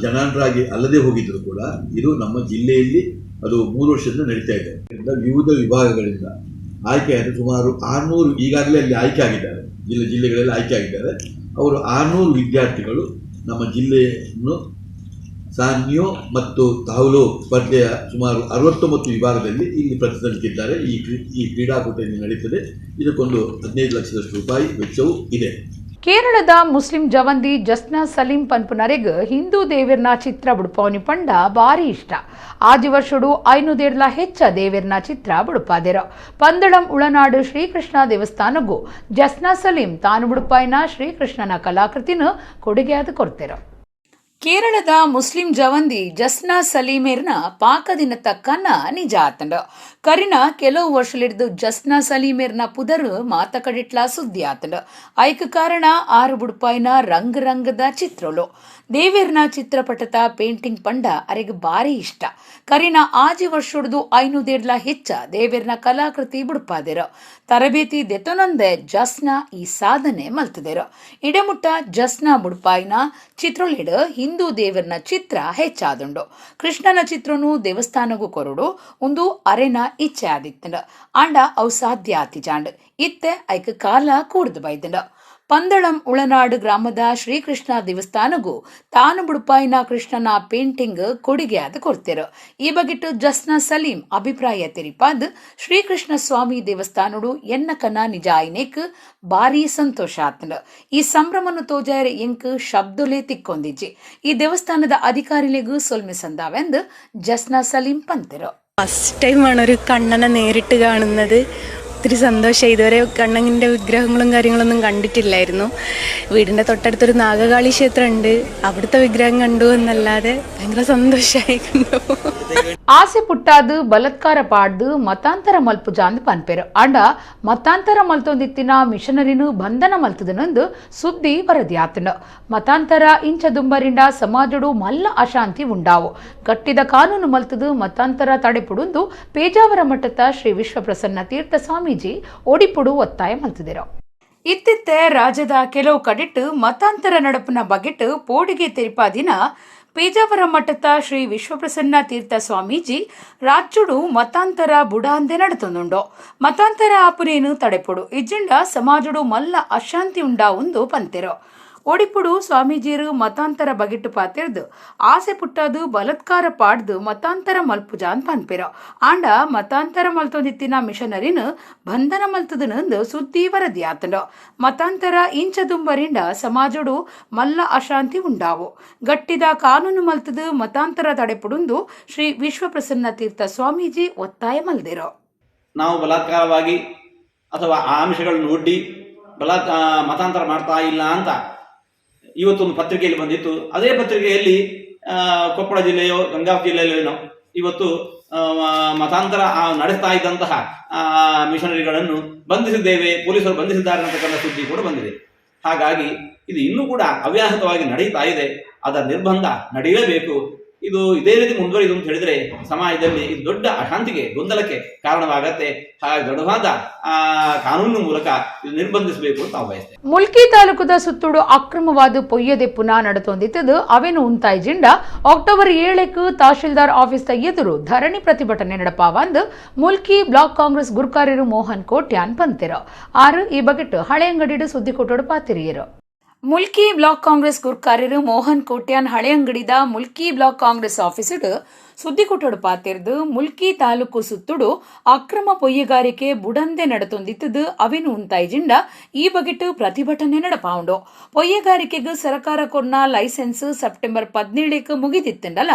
ಜನಾಂಗರಾಗಿ ಅಲ್ಲದೆ ಹೋಗಿದ್ದರೂ ಕೂಡ ಇದು ನಮ್ಮ ಜಿಲ್ಲೆಯಲ್ಲಿ ಅದು 3 ವರ್ಷದಿಂದ ನಡೀತಾ ಇದೆ. ವಿವಿಧ ವಿಭಾಗಗಳಿಂದ ಆಯ್ಕೆಯಾದ ಸುಮಾರು 600 ಈಗಾಗಲೇ ಅಲ್ಲಿ ಆಯ್ಕೆ ಆಗಿದ್ದಾರೆ. ಜಿಲ್ಲೆಗಳಲ್ಲಿ ಆಯ್ಕೆ ಆಗಿದ್ದಾರೆ. ಅವರು 600 ವಿದ್ಯಾರ್ಥಿಗಳು ನಮ್ಮ ಜಿಲ್ಲೆಯನ್ನು ಸಾನ್ಯೋ ಮತ್ತು ತಾವ್ಲೋ ಸ್ಪರ್ಧೆಯ ಸುಮಾರು 69 ವಿಭಾಗದಲ್ಲಿ ಇಲ್ಲಿ ಪ್ರತಿನಿಧಿಸಿದ್ದಾರೆ. ಈ ಕ್ರೀಡಾಕೂಟ ಇಲ್ಲಿ ನಡೀತದೆ. ಇದಕ್ಕೊಂದು 15 ಲಕ್ಷದಷ್ಟು ರೂಪಾಯಿ ವೆಚ್ಚವೂ ಇದೆ. ಕೇರಳದ ಮುಸ್ಲಿಂ ಜವಂದಿ ಜಸ್ನಾ ಸಲೀಂ ಪನ್ಪುನರೆಗ್ ಹಿಂದೂ ದೇವಿರ್ನ ಚಿತ್ರ ಬುಡ್ಪವನಿ ಪಂಡ ಬಾರಿ ಇಷ್ಟ. ಆಜಿ ವರ್ಷಡು 500 ಹೆಚ್ಚ ದೇವಿರ್ನ ಚಿತ್ರ ಬುಡ್ಪಾದೆರ. ಪಂದಳಂ ಉಳನಾಡು ಶ್ರೀಕೃಷ್ಣ ದೇವಸ್ಥಾನಗೂ ಜಸ್ನಾ ಸಲೀಂ ತಾನು ಬುಡ್ಪಾಯಿನ ಶ್ರೀಕೃಷ್ಣನ ಕಲಾಕೃತಿನ ಕೊಡುಗೆಯಾದ ಕೊಡ್ತೆರ. ಕೇರಳದ ಮುಸ್ಲಿಂ ಜವಂದಿ ಜಸ್ನಾ ಸಲೀಮೇರ್ನ ಪಾಕದಿನ ತಕ್ಕನ್ನ ನಿಜ ಆತಂಡ ಕರಿನ ಕೆಲವು ವರ್ಷಲಿಡ್ದು ಜಸ್ನಾ ಸಲೀಮೇರ್ನ ಪುದರು ಮಾತ ಕಡಿಟ್ಲ ಸುದ್ದಿ ಆತಂಡ ಐಕ್ ಕಾರಣ 6 ಬುಡ್ಪಾಯಿನ ರಂಗದ ಚಿತ್ರಲು ದೇವೇರ್ನ ಚಿತ್ರಪಟದ ಪೇಂಟಿಂಗ್ ಪಂಡ ಅರೆಗ್ ಬಾರಿ ಇಷ್ಟ. ಕರಿನ ಆಜಿ ವರ್ಷೊಡ್ದು 500 ಹೆಚ್ಚ ದೇವೇರ್ನ ಕಲಾಕೃತಿ ಬುಡ್ಪಾದೆರ. ತರಬೇತಿ ದೆತೊನೊಂದೆ ಜಸ್ನಾ ಈ ಸಾಧನೆ ಮಲ್ತದೆರ. ಇಡಮುಟ್ಟ ಜಸ್ನಾ ಬುಡ್ಪಾಯಿನ ಚಿತ್ರಲಿಡ್ ಹಿಂದೂ ದೇವರ್ನ ಚಿತ್ರ ಹೆಚ್ಚಾದುಂಡು. ಕೃಷ್ಣನ ಚಿತ್ರನು ದೇವಸ್ಥಾನಗೂ ಕೊರಡು ಒಂದು ಅರೆನ ಇಚ್ಛೆ ಆದಿತ್ತಂಡ ಆಂಡ ಅವು ಸಾಧ್ಯ ಆತಿಜಾಂಡ್ ಇತ್ತೆ ಐಕ್ ಕಾಲ ಕೂಡ್ದು ಬೈದಂಡ. ಪಂದಳಂ ಉಳನಾಡು ಗ್ರಾಮದ ಶ್ರೀಕೃಷ್ಣ ದೇವಸ್ಥಾನಗೂ ತಾನು ಬುಡ್ಪಾಯಿನ ಕೃಷ್ಣನ ಪೇಂಟಿಂಗ್ ಕೊಡುಗೆಯಾದ ಕೊಡ್ತೆರು. ಈ ಬಗೆಟ್ಟು ಜಸ್ನಾ ಸಲೀಂ ಅಭಿಪ್ರಾಯ ತೆರಿಪಾದ್ ಶ್ರೀಕೃಷ್ಣ ಸ್ವಾಮಿ ದೇವಸ್ಥಾನಡು ಎನ್ನಕನ ನಿಜ ಆಯ್ನೇಕ್ ಬಾರಿ ಸಂತೋಷ ಆತಂಡ. ಈ ಸಂಭ್ರಮನು ತೋಜಾರೆ ಎಂಕ್ ಶಬ್ದೊಲೆ ತಿಕ್ಕೊಂದಿಜ್ಜಿ. ಈ ದೇವಸ್ಥಾನದ അധികാരിലേക്കു സൊൽമി സന്താവെന്ന് ജസ്ന സലീം പന്തിരോ. ഫസ്റ്റ് ടൈമാണ് ഒരു കണ്ണനെ നേരിട്ട് കാണുന്നത്. ഒത്തിരി സന്തോഷം. ഇതുവരെ കണ്ണൻ്റെ വിഗ്രഹങ്ങളും കാര്യങ്ങളൊന്നും കണ്ടിട്ടില്ലായിരുന്നു. വീടിൻ്റെ തൊട്ടടുത്തൊരു നാഗകാളി ക്ഷേത്രമുണ്ട്, അവിടുത്തെ വിഗ്രഹം കണ്ടു എന്നല്ലാതെ ഭയങ്കര സന്തോഷമായി കണ്ടു. ಆಸೆ ಪುಟ್ಟಾದು ಬಲತ್ಕಾರ ಪಾಡ್ದು ಮತಾಂತರ ಮಲ್ಪುಜಾಂದ್ ಪನ್ಪೆರು ಅಂಡ ಮತಾಂತರ ಮಲ್ತೊಂದಿತ್ತಿನ ಮಿಷನರಿನು ಬಂಧನ ಮಲ್ತದನೊಂದು ಸುದ್ದಿ ವರದಿ ಆತಂಡ. ಮತಾಂತರ ಇಂಚ ದುಂಬರಿಂಡ ಸಮಾಜಡು ಮಲ್ಲ ಅಶಾಂತಿ ಉಂಡಾವು. ಗಟ್ಟಿದ ಕಾನೂನು ಮಲ್ತದು ಮತಾಂತರ ತಡೆಪುಡುಂದು ಪೇಜಾವರ ಮಠದ ಶ್ರೀ ವಿಶ್ವಪ್ರಸನ್ನ ತೀರ್ಥ ಸ್ವಾಮೀಜಿ ಓಡಿಪುಡು ಒತ್ತಾಯ ಮಲ್ತದಿರೋ. ಇತ್ತಿತ್ತೆ ರಾಜ್ಯದ ಕೆಲವು ಕಡೆಟ್ಟು ಮತಾಂತರ ನಡಪುನ ಬಗೆಟ್ ಪೋಡಿಗೆ ತೆರಿಪಾದಿನ ಪೇಜಾವರ ಮಠದ ಶ್ರೀ ವಿಶ್ವಪ್ರಸನ್ನ ತೀರ್ಥ ಸ್ವಾಮೀಜಿ ರಾಜ್ಯಡು ಮತಾಂತರ ಬುಡಾಂದೆ ನಡತೊಂದುಂಡು. ಮತಾಂತರ ಆಪುನೇನು ತಡೆಪುಡು ಇಜ್ಜಿಂಡ ಸಮಾಜಡು ಮಲ್ಲ ಅಶಾಂತಿ ಉಂಡಾ ಒಂದು ಪಂತೆರೋ. ಓಡಿಪುಡು ಸ್ವಾಮೀಜಿಯರು ಮತಾಂತರ ಬಗೆಟ್ಟು ಪಾತಿರ್ದು ಆಸೆ ಪುಟ್ಟದು ಬಲತ್ಕಾರ ಪಾಡ್ದು ಮತಾಂತರ ಮಲ್ಪುಜಾನ್ ಪನ್ಪೆರೋ. ಆಂಡ ಮತಾಂತರ ಮಲ್ತೊಂದಿತ್ತಿನ ಮಿಷನರಿನ ಬಂಧನ ಮಲ್ತದನಂದು ಸುದ್ದಿ ವರದಿ ಆತಂಡ. ಮತಾಂತರ ಇಂಚ ದುಂಬರಿಂಡ ಸಮಾಜಡು ಮಲ್ಲ ಅಶಾಂತಿ ಉಂಡಾವು. ಗಟ್ಟಿದ ಕಾನೂನು ಮಲ್ತದು ಮತಾಂತರ ತಡೆಪುಡುಂದು ಶ್ರೀ ವಿಶ್ವಪ್ರಸನ್ನ ತೀರ್ಥ ಸ್ವಾಮೀಜಿ ಒತ್ತಾಯ ಮಲ್ದಿರೋ. ನಾವು ಬಲಾತ್ಕಾರವಾಗಿ ಅಥವಾ ಆಮಿಷಗಳನ್ನು ಒಡ್ಡಿ ಮತಾಂತರ ಮಾಡ್ತಾ ಇಲ್ಲ ಅಂತ ಇವತ್ತೊಂದು ಪತ್ರಿಕೆಯಲ್ಲಿ ಬಂದಿತ್ತು. ಅದೇ ಪತ್ರಿಕೆಯಲ್ಲಿ ಕೊಪ್ಪಳ ಜಿಲ್ಲೆಯೋ ಗಂಗಾವತಿ ಜಿಲ್ಲೆಯಲ್ಲೋ ಇವತ್ತು ಮತಾಂತರ ನಡೆಸ್ತಾ ಇದ್ದಂತಹ ಮಿಷನರಿಗಳನ್ನು ಬಂಧಿಸಿದ್ದೇವೆ, ಪೊಲೀಸರು ಬಂಧಿಸಿದ್ದಾರೆ ಅಂತಕ್ಕಂಥ ಸುದ್ದಿ ಕೂಡ ಬಂದಿದೆ. ಹಾಗಾಗಿ ಇದು ಇನ್ನೂ ಕೂಡ ಅವ್ಯಾಹತವಾಗಿ ನಡೀತಾ ಇದೆ. ಅದರ ನಿರ್ಬಂಧ ನಡೆಯಲೇಬೇಕು. ಇದು ಇದೇ ರೀತಿ ಮುಂದುವರಿದು ಅಂತ ಹೇಳಿದ್ರೆ ಸಮಾಜದಲ್ಲಿ ಇದು ದೊಡ್ಡ ಅಶಾಂತಿಗೆ, ಗೊಂದಲಕ್ಕೆ ಕಾರಣವಾಗತ್ತೆ. ಹಾಗಾಗಿ ದೃಢವಾದ ಕಾನೂನು ಮೂಲಕ ಇದು ನಿರ್ಬಂಧಿಸಬೇಕು ಅಂತ ನಾವು ಬಯಸ್ತೇವೆ. ಮುಲ್ಕಿ ತಾಲೂಕದ ಸುತ್ತೂರು ಅಕ್ರಮವಾದ ಪೊಯ್ಯದೆ ಪುನಃ ನಡೆತೊಂದಿತ್ತದು ಅವೇನು ಉಂತಾಯ್ಜಿಂಡ ಅಕ್ಟೋಬರ್ 7 ತಹಶೀಲ್ದಾರ್ ಆಫೀಸ್ ಎದುರು ಧರಣಿ ಪ್ರತಿಭಟನೆ ನಡಪಾವಂದು ಮುಲ್ಕಿ ಬ್ಲಾಕ್ ಕಾಂಗ್ರೆಸ್ ಗುರ್ಕಾರ್ಯರು ಮೋಹನ್ ಕೋಟ್ಯಾನ್ ಪಂತಿರು ಆರು ಈ ಬಗೆಟ್ ಹಳೆಯಂಗಡಿ ಸುದ್ದಿ ಕೊಟ್ಟೋಡು ಪಾತಿರಿಯರು. ಮುಲ್ಕಿ ಬ್ಲಾಕ್ ಕಾಂಗ್ರೆಸ್ ಗುರ್ಕಾರ್ಯರು ಮೋಹನ್ ಕೋಟ್ಯಾನ್ ಹಳೆಯಂಗಡಿದ ಮುಲ್ಕಿ ಬ್ಲಾಕ್ ಕಾಂಗ್ರೆಸ್ ಆಫೀಸಡ್ ಸುದ್ದಿ ಕೊಟ್ಟೋಡು ಪಾತಿರ್ದು ಮುಲ್ಕಿ ತಾಲೂಕು ಸುತ್ತುಡು ಅಕ್ರಮ ಪೊಯ್ಯಗಾರಿಕೆ ಬುಡಂದೆ ನಡೆತೊಂದಿತ್ತದು ಅವೇನು ಉಂತಾಯ್ಜಿಂಡ ಈ ಬಗೆಟ್ ಪ್ರತಿಭಟನೆ ನಡಪಾವುಂಡು. ಪೊಯ್ಯಗಾರಿಕೆಗೆ ಸರ್ಕಾರ ಕೊರ್ನ ಲೈಸೆನ್ಸ್ ಸೆಪ್ಟೆಂಬರ್ 17 ಮುಗಿದಿತ್ತಂಡಲ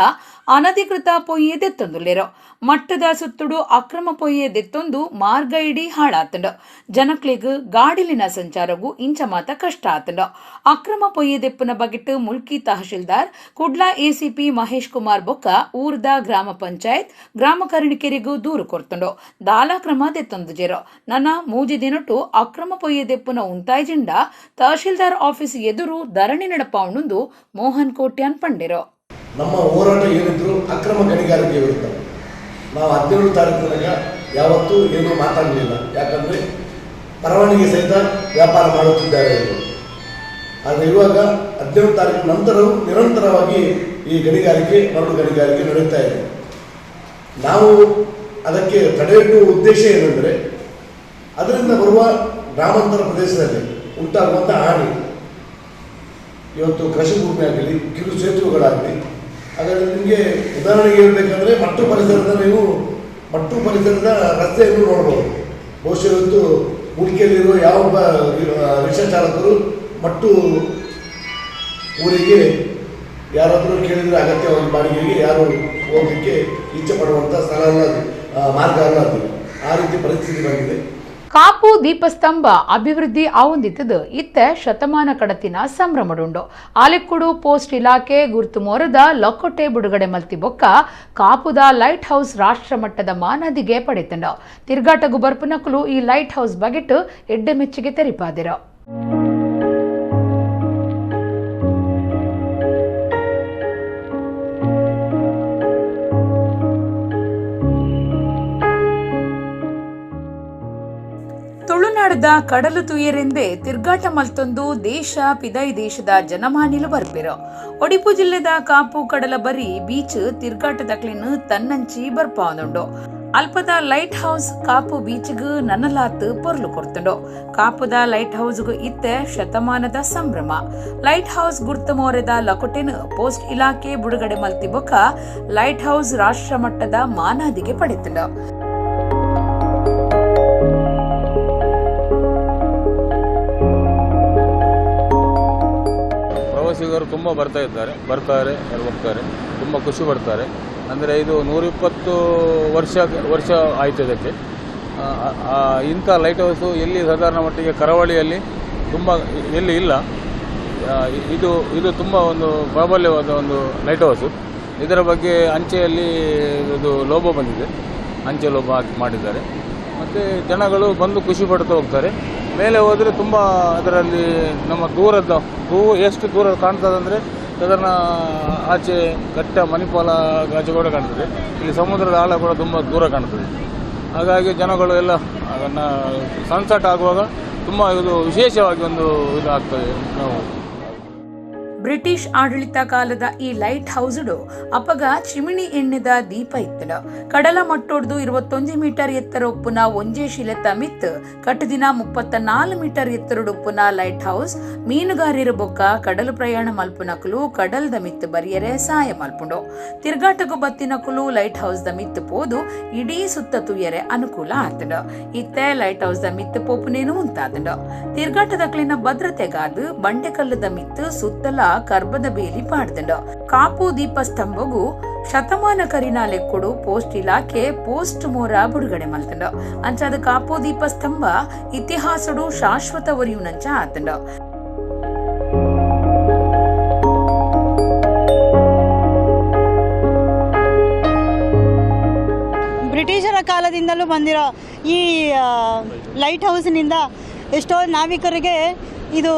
ಅನಧಿಕೃತ ಪೊಯ್ಯೆ ದೆತ್ತೊಂದುಲ್ಲೇರು. ಮಟ್ಟದ ಸುತ್ತುಡು ಅಕ್ರಮ ಪೊಯ್ಯೆ ದೆತ್ತೊಂದು ಮಾರ್ಗ ಇಡೀ ಹಾಳಾತಂಡ. ಜನಕ್ಲಿಗ್ ಗಾಡಿಲಿನ ಸಂಚಾರಗೂ ಇಂಚ ಮಾತ ಕಷ್ಟ ಆತಂಡ. ಅಕ್ರಮ ಪೊಯ್ಯೆ ದೆಪ್ಪನ ಬಗೆಟ್ ಮುಲ್ಕಿ ತಹಶೀಲ್ದಾರ್ ಕುಡ್ಲಾ ಎಸಿಪಿ ಮಹೇಶ್ ಕುಮಾರ್ ಬೊಕ್ಕ ಊರ್ದ ಗ್ರಾಮ ಪಂಚಾಯತ್ ಗ್ರಾಮ ಕರಣಿಕೆರಿಗೂ ದೂರು ಕೊರ್ತಂಡು. ದಾಲಾ ಕ್ರಮ ದೆತ್ತೊಂದುಜೇರು. ನನ್ನ ಮೂಜಿ ದಿನಟು ಅಕ್ರಮ ಪೊಯ್ಯೆ ದೆಪ್ಪನ ಉಂತಾಯ್ಜಿಂಡ ತಹಶೀಲ್ದಾರ್ ಆಫೀಸ್ ಎದುರು ಧರಣಿ ನಡಪಾವುಂಡು ಮೋಹನ್ ಕೋಟ್ಯಾನ್ ಪಂಡಿರು. ನಮ್ಮ ಹೋರಾಟ ಏನಿದ್ರು ಅಕ್ರಮ ಗಣಿಗಾರಿಕೆ ವಿರುದ್ಧ. ನಾವು 17 ತಾರೀಕಿನಾಗ ಯಾವತ್ತೂ ಏನೂ ಮಾತಾಡಲಿಲ್ಲ, ಯಾಕಂದರೆ ಪರವಾನಗಿ ಸಹಿತ ವ್ಯಾಪಾರ ಮಾಡುತ್ತಿದ್ದಾರೆ ಎಂದು. ಆದರೆ ಇವಾಗ 17 ತಾರೀಕು ನಂತರವೂ ನಿರಂತರವಾಗಿ ಈ ಗಣಿಗಾರಿಕೆ, ಮರಳು ಗಣಿಗಾರಿಕೆ ನಡೀತಾ ಇದೆ. ನಾವು ಅದಕ್ಕೆ ತಡೆಯುವ ಉದ್ದೇಶ ಏನೆಂದರೆ ಅದರಿಂದ ಬರುವ ಗ್ರಾಮಾಂತರ ಪ್ರದೇಶದಲ್ಲಿ ಉಂಟಾಗುವಂಥ ಹಾನಿ, ಇವತ್ತು ಕೃಷಿ ಭೂಮಿ ಆಗಲಿ, ಕಿರು ಸೇತುವೆಗಳಾಗಲಿ, ಹಾಗಾದರೆ ನಿಮಗೆ ಉದಾಹರಣೆಗೆ ಹೇಳಬೇಕಂದ್ರೆ ಮಟ್ಟು ಪರಿಸರದ ರಸ್ತೆಯನ್ನು ನೋಡ್ಬೋದು. ಬಹುಶಃ ಇವತ್ತು ಮುಲ್ಕಿಯಲ್ಲಿರುವ ಯಾವ ರಿಕ್ಷಾ ಚಾಲಕರು ಮಟ್ಟು ಊರಿಗೆ ಯಾರಾದರೂ ಕೇಳಿದರೆ ಅಗತ್ಯವಾಗಿ ಬಾಡಿಗೆಗೆ ಯಾರು ಹೋಗಲಿಕ್ಕೆ ಇಚ್ಛೆ ಪಡುವಂಥ ಸ್ಥಳ ಅಲ್ಲ, ಮಾರ್ಗ ಅಲ್ಲ ಅದು. ಆ ರೀತಿ ಪರಿಸ್ಥಿತಿ ಬಂದಿದೆ. ಕಾಪು ದೀಪಸ್ತಂಭ ಅಭಿವೃದ್ಧಿ ಆವೊಂದಿತ್ತದು ಇತ್ತೆ ಶತಮಾನ ಕಡತಿನ ಸಂಭ್ರಮಡುಂಡು. ಆಲೆಕ್ಕುಡು ಪೋಸ್ಟ್ ಇಲಾಖೆ ಗುರ್ತು ಮೋರದ ಲೊಕ್ಕೊಟ್ಟೆ ಬಿಡುಗಡೆ ಮಲ್ತಿ ಬೊಕ್ಕ ಕಾಪುದ ಲೈಟ್ ಹೌಸ್ ರಾಷ್ಟ್ರ ಮಟ್ಟದ ಮಾನದಿಗೆ ಪಡೆತಂಡ. ತಿರ್ಗಾಟಗು ಬರ್ಪುನಕಲು ಈ ಲೈಟ್ ಹೌಸ್ ಬಗೆಟ್ ಎಡ್ಡೆ ಮೆಚ್ಚುಗೆ ತೆರಿಪಾದಿರ. ತುಳುನಾಡದ ಕಡಲು ತುಯರೆಂದೇ ತಿರ್ಗಾಟ ಮಲ್ತೊಂದು ದೇಶ ಪಿದೈ ದೇಶದ ಜನಮಾನಿಲು ಬರ್ಪಿರು. ಒಡಿಪು ಜಿಲ್ಲೆದ ಕಾಪು ಕಡಲ ಬರಿ ಬೀಚ್ ತಿರ್ಗಾಟದಕ್ಲಿನ್ ತನ್ನಂಚಿ ಬರ್ಪಾವನುಂಡು. ಅಲ್ಪದ ಲೈಟ್ ಹೌಸ್ ಕಾಪು ಬೀಚ್ಗೂ ನನ್ನಲಾತ್ ಪೊರ್ಲು ಕೊರ್ತುಂಡು. ಕಾಪುದ ಲೈಟ್ ಹೌಸ್ಗೂ ಇತ್ತೆ ಶತಮಾನದ ಸಂಭ್ರಮ. ಲೈಟ್ ಹೌಸ್ ಗುರ್ತು ಮೋರೆದ ಲಕೊಟೆನ್ ಪೋಸ್ಟ್ ಇಲಾಖೆ ಬಿಡುಗಡೆ ಮಲ್ತಿ ಬೊಕ್ಕ ಲೈಟ್ ಹೌಸ್ ರಾಷ್ಟ್ರ ಮಟ್ಟದ ಮಾನಾದಿಗೆ ಪಡೆತುಂಡು. ಪ್ರವಾಸಿಗರು ತುಂಬ ಬರ್ತಾರೆ ಹೋಗ್ತಾರೆ, ತುಂಬ ಖುಷಿ ಪಡ್ತಾರೆ. ಅಂದರೆ ಇದು 120 ವರ್ಷ ಆಯಿತು ಇದಕ್ಕೆ. ಇಂಥ ಲೈಟ್ ಹೌಸು ಎಲ್ಲಿ ಸಾಧಾರಣ ಮಟ್ಟಿಗೆ ಕರಾವಳಿಯಲ್ಲಿ ತುಂಬ ಎಲ್ಲಿ ಇಲ್ಲ. ಇದು ತುಂಬ ಒಂದು ಪ್ರಾಬಲ್ಯವಾದ ಒಂದು ಲೈಟ್ ಹೌಸು. ಇದರ ಬಗ್ಗೆ ಅಂಚೆಯಲ್ಲಿ ಇದು ಲೋಗೋ ಬಂದಿದೆ, ಅಂಚೆ ಲೋಗೋ ಹಾಕಿ ಮಾಡಿದ್ದಾರೆ. ಮತ್ತು ಜನಗಳು ಬಂದು ಖುಷಿ ಪಡ್ತಾ ಹೋಗ್ತಾರೆ. ಮೇಲೆ ಹೋದರೆ ತುಂಬ ಅದರಲ್ಲಿ ನಮ್ಮ ಎಷ್ಟು ದೂರ ಕಾಣ್ತದೆ ಅಂದರೆ ಸಾಧಾರಣ ಆಚೆ ಕಟ್ಟ ಮಣಿಪಾಲ ಆಚೆ ಕೂಡ ಕಾಣ್ತದೆ. ಇಲ್ಲಿ ಸಮುದ್ರದ ಆಳ ಕೂಡ ತುಂಬ ದೂರ ಕಾಣ್ತದೆ. ಹಾಗಾಗಿ ಜನಗಳು ಎಲ್ಲ ಅದನ್ನು ಸನ್ಸೆಟ್ ಆಗುವಾಗ ತುಂಬ ಇದು ವಿಶೇಷವಾಗಿ ಒಂದು ಇದು ಆಗ್ತದೆ. ನಾವು ಬ್ರಿಟಿಷ್ ಆಡಳಿತ ಕಾಲದ ಈ ಲೈಟ್ ಹೌಸ್ಡು ಅಪಗ ಚಿಮಿಣಿ ಎಣ್ಣೆದ ದೀಪ ಇತ್ತಡ. ಕಡಲ ಮಟ್ಟೊಡ್ದು 21 ಮೀಟರ್ ಎತ್ತರ ಉಪ್ಪುನ ಒಂಜೇ ಶಿಲೆತ ಮಿತ್ ಕಟ್ಟದಿನ 34 ಮೀಟರ್ ಎತ್ತರಡುಪ್ಪುನ ಲೈಟ್ ಹೌಸ್ ಮೀನುಗಾರರ ಬೊಕ್ಕ ಕಡಲು ಪ್ರಯಾಣ ಮಲ್ಪುನಕಲು ಕಡಲ್ದ ಮಿತ್ ಬರಿಯರೆ ಸಹಾಯ ಮಲ್ಪುಂಡು. ತಿರ್ಗಾಟಗು ಬತ್ತಿನಕಲು ಲೈಟ್ ಹೌಸ್ ದ ಮಿತ್ ಪೋದು ಇಡೀ ಸುತ್ತ ತುಯರೆ ಅನುಕೂಲ ಆತಡ. ಇತ್ತೆ ಲೈಟ್ ಹೌಸ್ ದ ಮಿತ್ ಪೋಪುನೇನು ಉಂತಾದಡ. ತಿರ್ಗಾಟದಕ್ಲಿನ ಭದ್ರತೆಗಾದ ಬಂಡೆಕಲ್ಲದ ಮಿತ್ ಸುತ್ತಲ ಕರ್ಬದ ಬೇಲಿ ಪಾಡ್ದಂಡ. ಕಾಪು ದೀಪಸ್ತಂಭಗೂ ಶತಮಾನ ಕರಿನ ಲೆಕ್ಕುಡು ಪೋಸ್ಟ್ ಇಲಾಖೆ ಪೋಸ್ಟ್ ಮೋರ ಬಿಡುಗಡೆ ಮಲ್ತಂಡ. ಅಂಚಾದ ಕಾಪು ದೀಪಸ್ತಂಭ ಇತಿಹಾಸಡು ಶಾಶ್ವತ ಒರಿಯುನಂಚ ಆತಂಡ. ಬ್ರಿಟಿಷರ ಕಾಲದಿಂದಲೂ ಬಂದಿರೋ ಈ ಲೈಟ್ ಹೌಸಿನಿಂದ ಎಷ್ಟೋ ನಾವಿಕರಿಗೆ ಇದು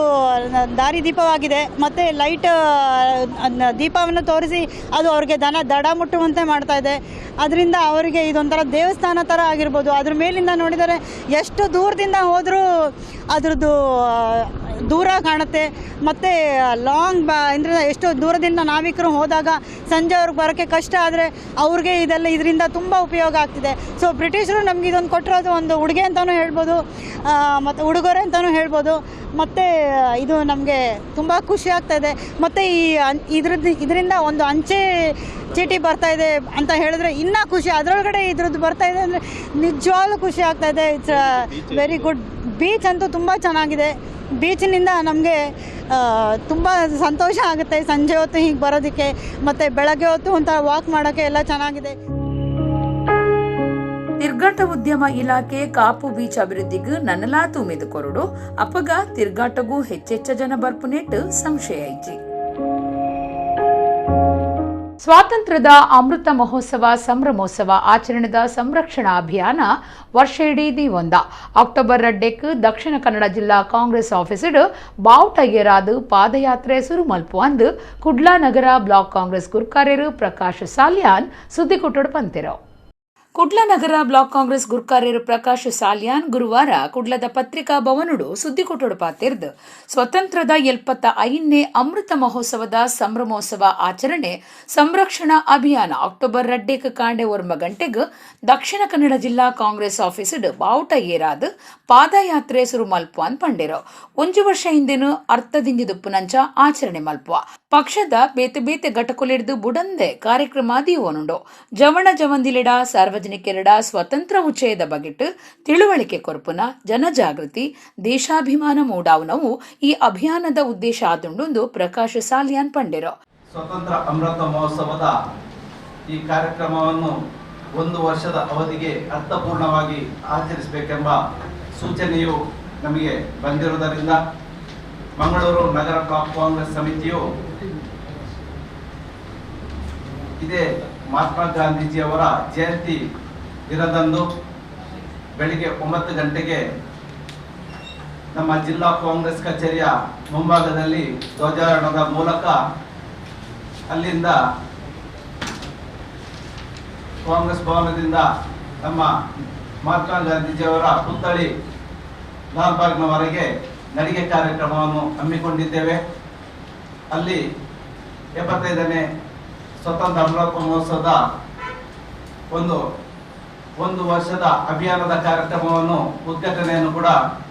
ದಾರಿದೀಪವಾಗಿದೆ. ಮತ್ತು ಲೈಟ್ ದೀಪವನ್ನು ತೋರಿಸಿ ಅದು ಅವ್ರಿಗೆ ದಡ ಮುಟ್ಟುವಂತೆ ಮಾಡ್ತಾ ಇದೆ. ಅದರಿಂದ ಅವರಿಗೆ ಇದೊಂಥರ ದೇವಸ್ಥಾನ ಥರ ಆಗಿರ್ಬೋದು. ಅದ್ರ ಮೇಲಿಂದ ನೋಡಿದರೆ ಎಷ್ಟು ದೂರದಿಂದ ಹೋದರೂ ಅದ್ರದ್ದು ದೂರ ಕಾಣುತ್ತೆ. ಮತ್ತು ಅಂದರೆ ಎಷ್ಟೋ ದೂರದಿಂದ ನಾವಿಕರು ಹೋದಾಗ ಸಂಜೆ ಅವ್ರಿಗೆ ಬರೋಕ್ಕೆ ಕಷ್ಟ ಆದರೆ ಅವ್ರಿಗೆ ಇದರಿಂದ ತುಂಬ ಉಪಯೋಗ ಆಗ್ತಿದೆ. ಸೊ ಬ್ರಿಟಿಷರು ನಮ್ಗೆ ಇದೊಂದು ಕೊಟ್ಟಿರೋದು ಒಂದು ಉಡುಗೆ ಅಂತಲೂ ಹೇಳ್ಬೋದು, ಮತ್ತು ಉಡುಗೊರೆ ಅಂತಲೂ ಹೇಳ್ಬೋದು. ಮತ್ತು ಇದು ನಮಗೆ ತುಂಬ ಖುಷಿ ಆಗ್ತಾಯಿದೆ. ಮತ್ತು ಇದರಿಂದ ಒಂದು ಅಂಚೆ ಚೀಟಿ ಬರ್ತಾಯಿದೆ ಅಂತ ಹೇಳಿದ್ರೆ ಇನ್ನೂ ಖುಷಿ. ಅದರೊಳಗಡೆ ಇದ್ರದ್ದು ಬರ್ತಾಯಿದೆ ಅಂದರೆ ನಿಜವಾಗ್ಲೂ ಖುಷಿ ಆಗ್ತಾಯಿದೆ. It's very good. ಬೀಚ್ ಅಂತೂ ತುಂಬ ಚೆನ್ನಾಗಿದೆ. ಬೀಚಿನಿಂದ ನಮಗೆ ತುಂಬ ಸಂತೋಷ ಆಗುತ್ತೆ ಸಂಜೆ ಹೊತ್ತು ಹೀಗೆ ಬರೋದಕ್ಕೆ. ಮತ್ತು ಬೆಳಗ್ಗೆ ಹೊತ್ತು ಒಂಥರ ವಾಕ್ ಮಾಡೋಕ್ಕೆ ಎಲ್ಲ ಚೆನ್ನಾಗಿದೆ. ತಿರ್ಗಾಟ ಉದ್ಯಮ ಇಲಾಖೆ ಕಾಪು ಬೀಚ್ ಅಭಿವೃದ್ಧಿಗೂ ನನ್ನಲಾತು ಮೆದು ಕೊರಡು ಅಪ್ಪಗ ತಿರ್ಗಾಟಗೂ ಹೆಚ್ಚೆಚ್ಚ ಜನ ಬರ್ಪುನೆಟ್ಟು ಸಂಶಯ ಐಚಿ. ಸ್ವಾತಂತ್ರ್ಯದ ಅಮೃತ ಮಹೋತ್ಸವ ಸಂಭ್ರಮೋತ್ಸವ ಆಚರಣೆದ ಸಂರಕ್ಷಣಾ ಅಭಿಯಾನ ವರ್ಷ ಇಡೀ ಒಂದ ಅಕ್ಟೋಬರ್ 2 ದಕ್ಷಿಣ ಕನ್ನಡ ಜಿಲ್ಲಾ ಕಾಂಗ್ರೆಸ್ ಆಫೀಸಡ್ ಬಾವುಟಯ್ಯರಾದು ಪಾದಯಾತ್ರೆ ಸುರು ಮಲ್ಪುವಂದು ಕುಡ್ಲಾ ನಗರ ಬ್ಲಾಕ್ ಕಾಂಗ್ರೆಸ್ ಗುರ್ಕಾರ್ಯರು ಪ್ರಕಾಶ್ ಸಾಲ್ಯಾನ್ ಸುದ್ದಿಗುಟ್ಟಡು ಪಂತೆರು. ಕುಡ್ಲಾ ನಗರ ಬ್ಲಾಕ್ ಕಾಂಗ್ರೆಸ್ ಗುರ್ಕಾರ್ಯರು ಪ್ರಕಾಶ್ ಸಾಲ್ಯಾನ್ ಗುರುವಾರ ಕುಡ್ಲದ ಪತ್ರಿಕಾ ಭವನುಡು ಸುದ್ದಿಗುಟ್ಟಡು ಪಾತಿರ್ದು ಸ್ವತಂತ್ರದ 75ನೇ ಅಮೃತ ಮಹೋತ್ಸವದ ಸಂಭ್ರಮೋತ್ಸವ ಆಚರಣೆ ಸಂರಕ್ಷಣಾ ಅಭಿಯಾನ ಅಕ್ಟೋಬರ್ 2 ಕಾಂಡೆ 1 ಗಂಟೆಗೆ ದಕ್ಷಿಣ ಕನ್ನಡ ಜಿಲ್ಲಾ ಕಾಂಗ್ರೆಸ್ ಆಫೀಸಡ್ ಬಾವುಟ ಏರಾದು ಪಾದಯಾತ್ರೆ ಸುರು ಮಲ್ಪುವಾನ್ ಪಂಡೆರು. 1 ವರ್ಷ ಹಿಂದೆನು ಅರ್ಥದಿಂದಿದುಪ್ಪುನಂಚ ಆಚರಣೆ ಮಲ್ಪುವ ಪಕ್ಷದ ಬೇತೆ ಬೇತೆ ಘಟಕುಲಿಡ್ದು ಬುಡಂದೆ ಕಾರ್ಯಕ್ರಮ ದೀವನುಂಡು. ಜವಣ ಜವಂದಿಲೆಡ ಸಾರ್ವಜನಿಕರೆಡ ಸ್ವತಂತ್ರ ಉಚ್ಚಯದ ಬಗೆಟ್ ತಿಳುವಳಿಕೆ ಕೊರಪುನ ಜನಜಾಗೃತಿ ದೇಶಾಭಿಮಾನ ಮೂಡಾವುನವು ಈ ಅಭಿಯಾನದ ಉದ್ದೇಶ ಆದುಂಡು ಪ್ರಕಾಶ್ ಸಾಲ್ಯಾನ್ ಪಂಡೆರು. ಸ್ವತಂತ್ರ ಅಮೃತ ಮಹೋತ್ಸವದ ಈ ಕಾರ್ಯಕ್ರಮವನ್ನು 1 ವರ್ಷದ ಅವಧಿಗೆ ಅರ್ಥಪೂರ್ಣವಾಗಿ ಆಚರಿಸಬೇಕೆಂಬ ಸೂಚನೆಯು ನಮಗೆ ಬಂದಿರುವುದರಿಂದ ಮಂಗಳೂರು ನಗರ ಬ್ಲಾಕ್ ಕಾಂಗ್ರೆಸ್ ಸಮಿತಿಯು ಇದೇ ಮಹಾತ್ಮ ಗಾಂಧೀಜಿಯವರ ಜಯಂತಿ ದಿನದಂದು ಬೆಳಿಗ್ಗೆ 9 ಗಂಟೆಗೆ ನಮ್ಮ ಜಿಲ್ಲಾ ಕಾಂಗ್ರೆಸ್ ಕಚೇರಿಯ ಮುಂಭಾಗದಲ್ಲಿ ಧ್ವಜಾರೋಹಣದ ಮೂಲಕ ಅಲ್ಲಿಂದ ಕಾಂಗ್ರೆಸ್ ಭವನದಿಂದ ನಮ್ಮ ಮಹಾತ್ಮ ಗಾಂಧೀಜಿಯವರ ಪುತ್ಥಳಿ ಲಾಲ್ಬಾಗ್ನವರೆಗೆ ನಡಿಗೆ ಕಾರ್ಯಕ್ರಮವನ್ನು ಹಮ್ಮಿಕೊಂಡಿದ್ದೇವೆ. ಅಲ್ಲಿ 75ನೇ ಸ್ವತಂತ್ರ ಅಮೃತ ಮಹೋತ್ಸವದ ಒಂದು ವರ್ಷದ ಅಭಿಯಾನದ ಕಾರ್ಯಕ್ರಮವನ್ನು ಉದ್ಘಾಟನೆಯನ್ನು ಕೂಡ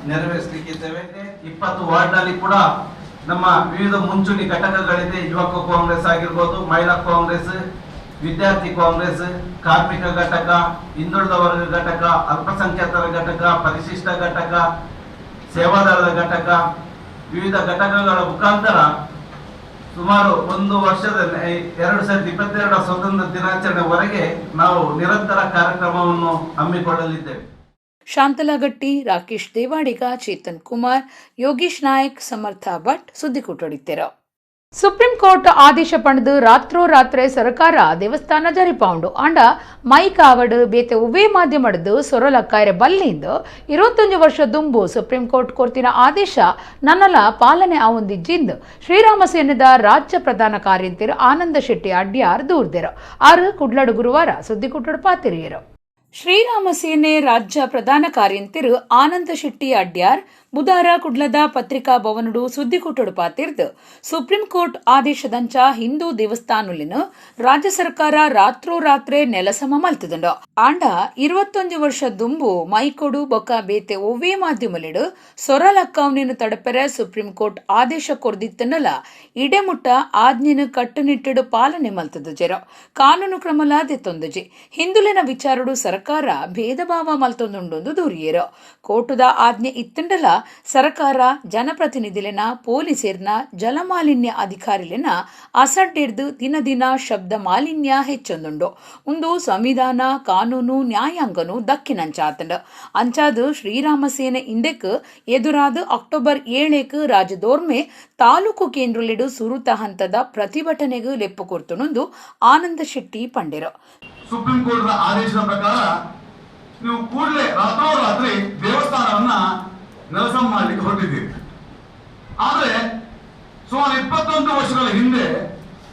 ನೆರವೇರಿಸಲಿಕ್ಕಿದ್ದೇವೆ. 20 ವಾರ್ಡ್ನಲ್ಲಿ ಕೂಡ ನಮ್ಮ ವಿವಿಧ ಮುಂಚೂಣಿ ಘಟಕಗಳಿದೆ. ಯುವಕ ಕಾಂಗ್ರೆಸ್ ಆಗಿರ್ಬೋದು, ಮಹಿಳಾ ಕಾಂಗ್ರೆಸ್, ವಿದ್ಯಾರ್ಥಿ ಕಾಂಗ್ರೆಸ್, ಕಾರ್ಮಿಕ ಘಟಕ, ಹಿಂದುಳಿದ ವರ್ಗ ಘಟಕ, ಅಲ್ಪಸಂಖ್ಯಾತರ ಘಟಕ, ಪರಿಶಿಷ್ಟ ಘಟಕ, ಸೇವಾದಳದ ಘಟಕ, ವಿವಿಧ ಘಟಕಗಳ ಮುಖಾಂತರ ಸುಮಾರು 1 ವರ್ಷದ 2022 ಸ್ವಾತಂತ್ರ್ಯ ದಿನಾಚರಣೆವರೆಗೆ ನಾವು ನಿರಂತರ ಕಾರ್ಯಕ್ರಮವನ್ನು ಹಮ್ಮಿಕೊಳ್ಳಲಿದ್ದೇವೆ. ಶಾಂತಲಗಟ್ಟಿ, ರಾಕೇಶ್ ದೇವಾಡಿಗ, ಚೇತನ್ ಕುಮಾರ್, ಯೋಗೀಶ್ ನಾಯಕ್, ಸಮರ್ಥ ಭಟ್ ಸುದ್ದಿಗುಟ್ಟೊಡಿತ್ತೆರು. ಸುಪ್ರೀಂ ಕೋರ್ಟ್ ಆದೇಶ ಪಡೆದು ರಾತ್ರೋರಾತ್ರೆ ಸರ್ಕಾರ ದೇವಸ್ಥಾನ ಜರಿಪಾಂಡು ಅಂಡ ಮೈಕ್ ಆವಡ್ ಬೇತೆ ಉವೇ ಮಾಧ್ಯಮಡ್ದು ಸೊರಲಕ್ಕಾಯರೆ ಬಲ್ಲಿಂದು 21 ವರ್ಷ ದುಂಬು ಸುಪ್ರೀಂ ಕೋರ್ಟ್ ಕೊರ್ತಿನ ಆದೇಶ ನನ್ನಲ ಪಾಲನೆ ಆವೊಂದಿಜ್ಜಿಂದು ಶ್ರೀರಾಮ ಸೇನೆದ ರಾಜ್ಯ ಪ್ರಧಾನ ಕಾರ್ಯಂತಿರು ಆನಂದ ಶೆಟ್ಟಿ ಅಡ್ಯಾರ್ ದೂರ್ದೆರು ಆರು ಕುಡ್ಲಡು ಗುರುವಾರ ಸುದ್ದಿಗುಟ್ಟಡು ಪಾತಿರಿಯರು. ಶ್ರೀರಾಮ ಸೇನೆ ರಾಜ್ಯ ಪ್ರಧಾನ ಕಾರ್ಯಂತಿರು ಆನಂದ ಶೆಟ್ಟಿ ಅಡ್ಯಾರ್ ಬುಧವಾರ ಕುಡ್ಲದ ಪತ್ರಿಕಾ ಭವನಡು ಸುದ್ದಿಗುಟ್ಟಡು ಪಾತಿರ್ದು ಸುಪ್ರೀಂ ಕೋರ್ಟ್ ಆದೇಶದಂಚ ಹಿಂದೂ ದೇವಸ್ಥಾನುಲಿನ ರಾಜ್ಯ ಸರ್ಕಾರ ರಾತ್ರೋರಾತ್ರೆ ನೆಲಸಮ ಮಲ್ತುದುಂಡು ಆಂಡ 21 ವರ್ಷ ದುಂಬು ಮೈಕೊಡು ಬೊಕ ಬೇತೆ ಒವ್ವೇ ಮಾಧ್ಯಮಲಿಡು ಸೊರಲಕ್ಕವನಿನ ತಡಪೆರೆ ಸುಪ್ರೀಂ ಕೋರ್ಟ್ ಆದೇಶ ಕೊರ್ದಿತ್ತನಲ ಇಡೆಮುಟ್ಟ ಆಜ್ಞೆನು ಕಟ್ಟುನಿಟ್ಟಿಡು ಪಾಲನೆ ಮಲ್ತುದುಜೆರು ಕಾನೂನು ಕ್ರಮಲಾದೆ ತೊಂದುಜಿ ಹಿಂದುಲಿನ ವಿಚಾರಡು ಸರ್ಕಾರ ಭೇದ ಭಾವ ಮಲ್ತೊಂದುಂಡೊಂದು ದೂರಿಯರು ಕೋರ್ಟುದ ಆಜ್ಞೆ ಇತ್ತಂಡಲ ಸರ್ಕಾರ ಜನಪ್ರತಿನಿಧಿಲಿನ ಪೊಲೀಸರ್ನ ಜಲಮಾಲಿನ್ಯ ಅಧಿಕಾರಿಲಿನ ಅಸಡ್ಡಿರ್ದು ದಿನ ಶಬ್ದ ಮಾಲಿನ್ಯ ಹೆಚ್ಚೊಂದುಂಡು ಒಂದು ಸಂವಿಧಾನ ಕಾನೂನು ನ್ಯಾಯಾಂಗನು ದಕ್ಕಿನಂಚಾತಂಡ ಅಂಚಾದು ಶ್ರೀರಾಮ ಸೇನೆ ಇಂದೆಕ್ ಎದುರಾದ ಅಕ್ಟೋಬರ್ 7 ರಾಜದೋರ್ಮೆ ತಾಲೂಕು ಕೇಂದ್ರಲಿಡು ಸುರುತ ಹಂತದ ಪ್ರತಿಭಟನೆಗೂ ಲೆಪ್ಪು ಕೊರ್ತುನೊಂದು ಆನಂದ ಶೆಟ್ಟಿ ಪಂಡೆರು. ಸುಪ್ರೀಂ ಕೋರ್ಟ್ ಆದೇಶದ ಪ್ರಕಾರ ನೀವು ಕೂಡಲೇ ರಾತ್ರೋರಾತ್ರಿ ದೇವಸ್ಥಾನವನ್ನ ನೆಲಸಮ ಮಾಡಲಿಕ್ಕೆ ಹೊರಟಿದ್ದೀರಿ. ಆದರೆ ಸುಮಾರು 21 ವರ್ಷಗಳ ಹಿಂದೆ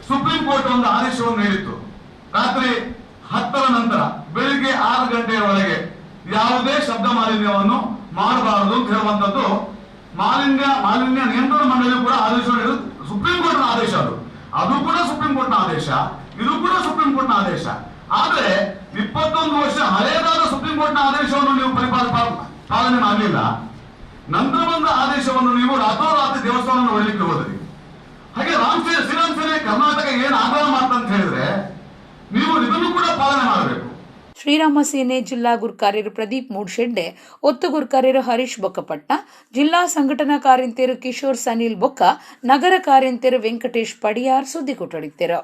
ಸುಪ್ರೀಂ ಕೋರ್ಟ್ ಒಂದು ಆದೇಶವನ್ನು ನೀಡಿತ್ತು. ರಾತ್ರಿ 10ರ ನಂತರ ಬೆಳಿಗ್ಗೆ 6 ಗಂಟೆಯವರೆಗೆ ಯಾವುದೇ ಶಬ್ದ ಮಾಲಿನ್ಯವನ್ನು ಮಾಡಬಾರದು ಅಂತ ಹೇಳುವಂತದ್ದು ಮಾಲಿನ್ಯ ನಿಯಂತ್ರಣ ಮಂಡಳಿ ಕೂಡ ಆದೇಶ ನೀಡಿದ್ದು. ಸುಪ್ರೀಂ ಕೋರ್ಟ್ನ ಆದೇಶ ಅದು ಕೂಡ ಸುಪ್ರೀಂ ಕೋರ್ಟ್ನ ಆದೇಶ, ಇದು ಕೂಡ ಸುಪ್ರೀಂ ಕೋರ್ಟ್ನ ಆದೇಶ. ಆದ್ರೆ 21 ವರ್ಷ ಹಳೆಯದಾದ ಸುಪ್ರೀಂ ಕೋರ್ಟ್ನ ಆದೇಶವನ್ನು ನೀವು ಪಾಲನೆ ಮಾಡಲಿಲ್ಲ. ನಂತರ ಬಂದ ಆದೇಶವನ್ನು ನೀವು ರಾತ್ರೋರಾತ್ರಿ ದೇವಸ್ಥಾನವನ್ನು ಹೊರಲಿಕ್ಕೆ ಹೋದ್ರಿ. ಹಾಗೆ ಶ್ರೀರಾಮ್ ಸೇನೆ ಕರ್ನಾಟಕ ಏನ್ ಆಗ್ರಹ ಮಾಡ್ತಂತ ಹೇಳಿದ್ರೆ ನೀವು ಇದನ್ನು ಕೂಡ ಪಾಲನೆ ಮಾಡಬೇಕು. ಶ್ರೀರಾಮ ಸೇನೆ ಜಿಲ್ಲಾ ಗುರುಕಾರ್ಯರು ಪ್ರದೀಪ್ ಮೂಡ್ಶೆಡ್ಡೆ, ಒತ್ತು ಗುರುಕಾರ್ಯರು ಹರೀಶ್ ಬೊಕ್ಕಪಟ್ಟ, ಜಿಲ್ಲಾ ಸಂಘಟನಾ ಕಾರ್ಯಂತರು ಕಿಶೋರ್ ಸನಿಲ್ ಬೊಕ್ಕ, ನಗರ ಕಾರ್ಯಂತರು ವೆಂಕಟೇಶ್ ಪಡಿಯಾರ್ ಸುದ್ದಿ ಕೊಟ್ಟಡಿದ್ದರು.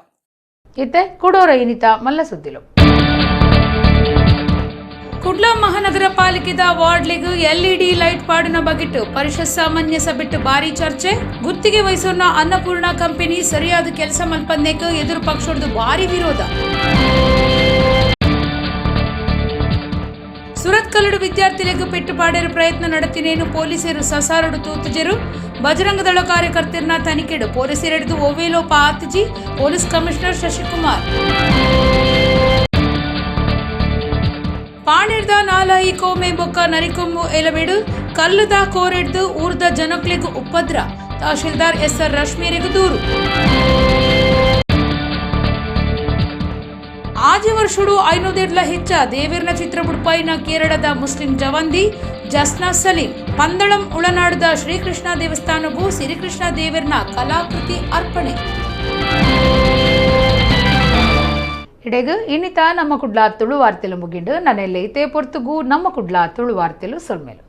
ಇತ್ತೆ ಕುಡೋರ ಇನಿತ ಮಲ್ಲ ಸುದ್ದಿಲು. ಕುಡ್ಲಾ ಮಹಾನಗರ ಪಾಲಿಕೆದ ವಾರ್ಡ್ಲೆಗ್ ಎಲ್ಇಡಿ ಲೈಟ್ ಪಾಡಿನ ಬಗೆಟ್ಟು ಪರಿಷತ್ ಸಾಮಾನ್ಯ ಸಭೆಟ್ಟು ಭಾರಿ ಚರ್ಚೆ. ಗುತ್ತಿಗೆ ವಹಿಸೋನ ಅನ್ನಪೂರ್ಣ ಕಂಪನಿ ಸರಿಯಾದ ಕೆಲಸ ಮಲ್ಪಂದೇಕ ಎದುರು ಪಕ್ಷದ ಭಾರಿ ವಿರೋಧ. ಸುರತ್ ಕಲ್ಲಡು ವಿದ್ಯಾರ್ಥಿಗಳಿಗೆ ಪೆಟ್ಟು ಪಾಡೇರು ಪ್ರಯತ್ನ ನಡತಿನೇನು ಪೊಲೀಸರು ಸಸಾರಡು ತೂತುಜರು. ಬಜರಂಗ ದಳ ಕಾರ್ಯಕರ್ತರನ್ನ ತನಿಖೆಡು ಪೊಲೀಸರಿಡಿದು ಓವೇಲೋಪ ಆತಜಿ. Police commissioner Shashikumar. ಪಾಣಿರ್ದ ನಾಲಾಯಿ ಕೋಮೆ ಬೊಕ್ಕ ನರಿಕೊಮ್ಮು ಎಲಬೇಡು ಕಲ್ಲದ ಕೋರೆಡ್ದು ಊರ್ದ ಜನಕ್ಲೆಗೂ ಉಪದ್ರ. ತಹಶೀಲ್ದಾರ್ ಎಸ್ಆರ್ ರಶ್ಮಿಯರಿಗೂ ದೂರು. ಆಜಿ ವರ್ಷಡು 500 ಹೆಚ್ಚ ದೇವೇರ್ನ ಚಿತ್ರ ಬುಡ್ಪಾಯಿನ ಕೇರಳದ ಮುಸ್ಲಿಂ ಜವಂದಿ ಜಸ್ನಾ ಸಲೀಂ. ಪಂದಳಂ ಉಳನಾಡದ ಶ್ರೀಕೃಷ್ಣ ದೇವಸ್ಥಾನಗೂ ಸಿರಿಕೃಷ್ಣ ದೇವೇರ್ನ ಕಲಾಕೃತಿ ಅರ್ಪಣೆ. ಇಡೆಗು ಇನ್ನಿತ ನಮ್ಮ ಕುಡ್ಲ ತುಳು ವಾರ್ತೆಲು ಮುಗಿಂಡು ನನ್ನೆಲ್ಲ ಇತೇ ಪೊರ್ತುಗೂ ನಮ್ಮ ಕುಡ್ಲ ತುಳು ವಾರ್ತೆಲು ಸೊಲ್ಮೇಲು.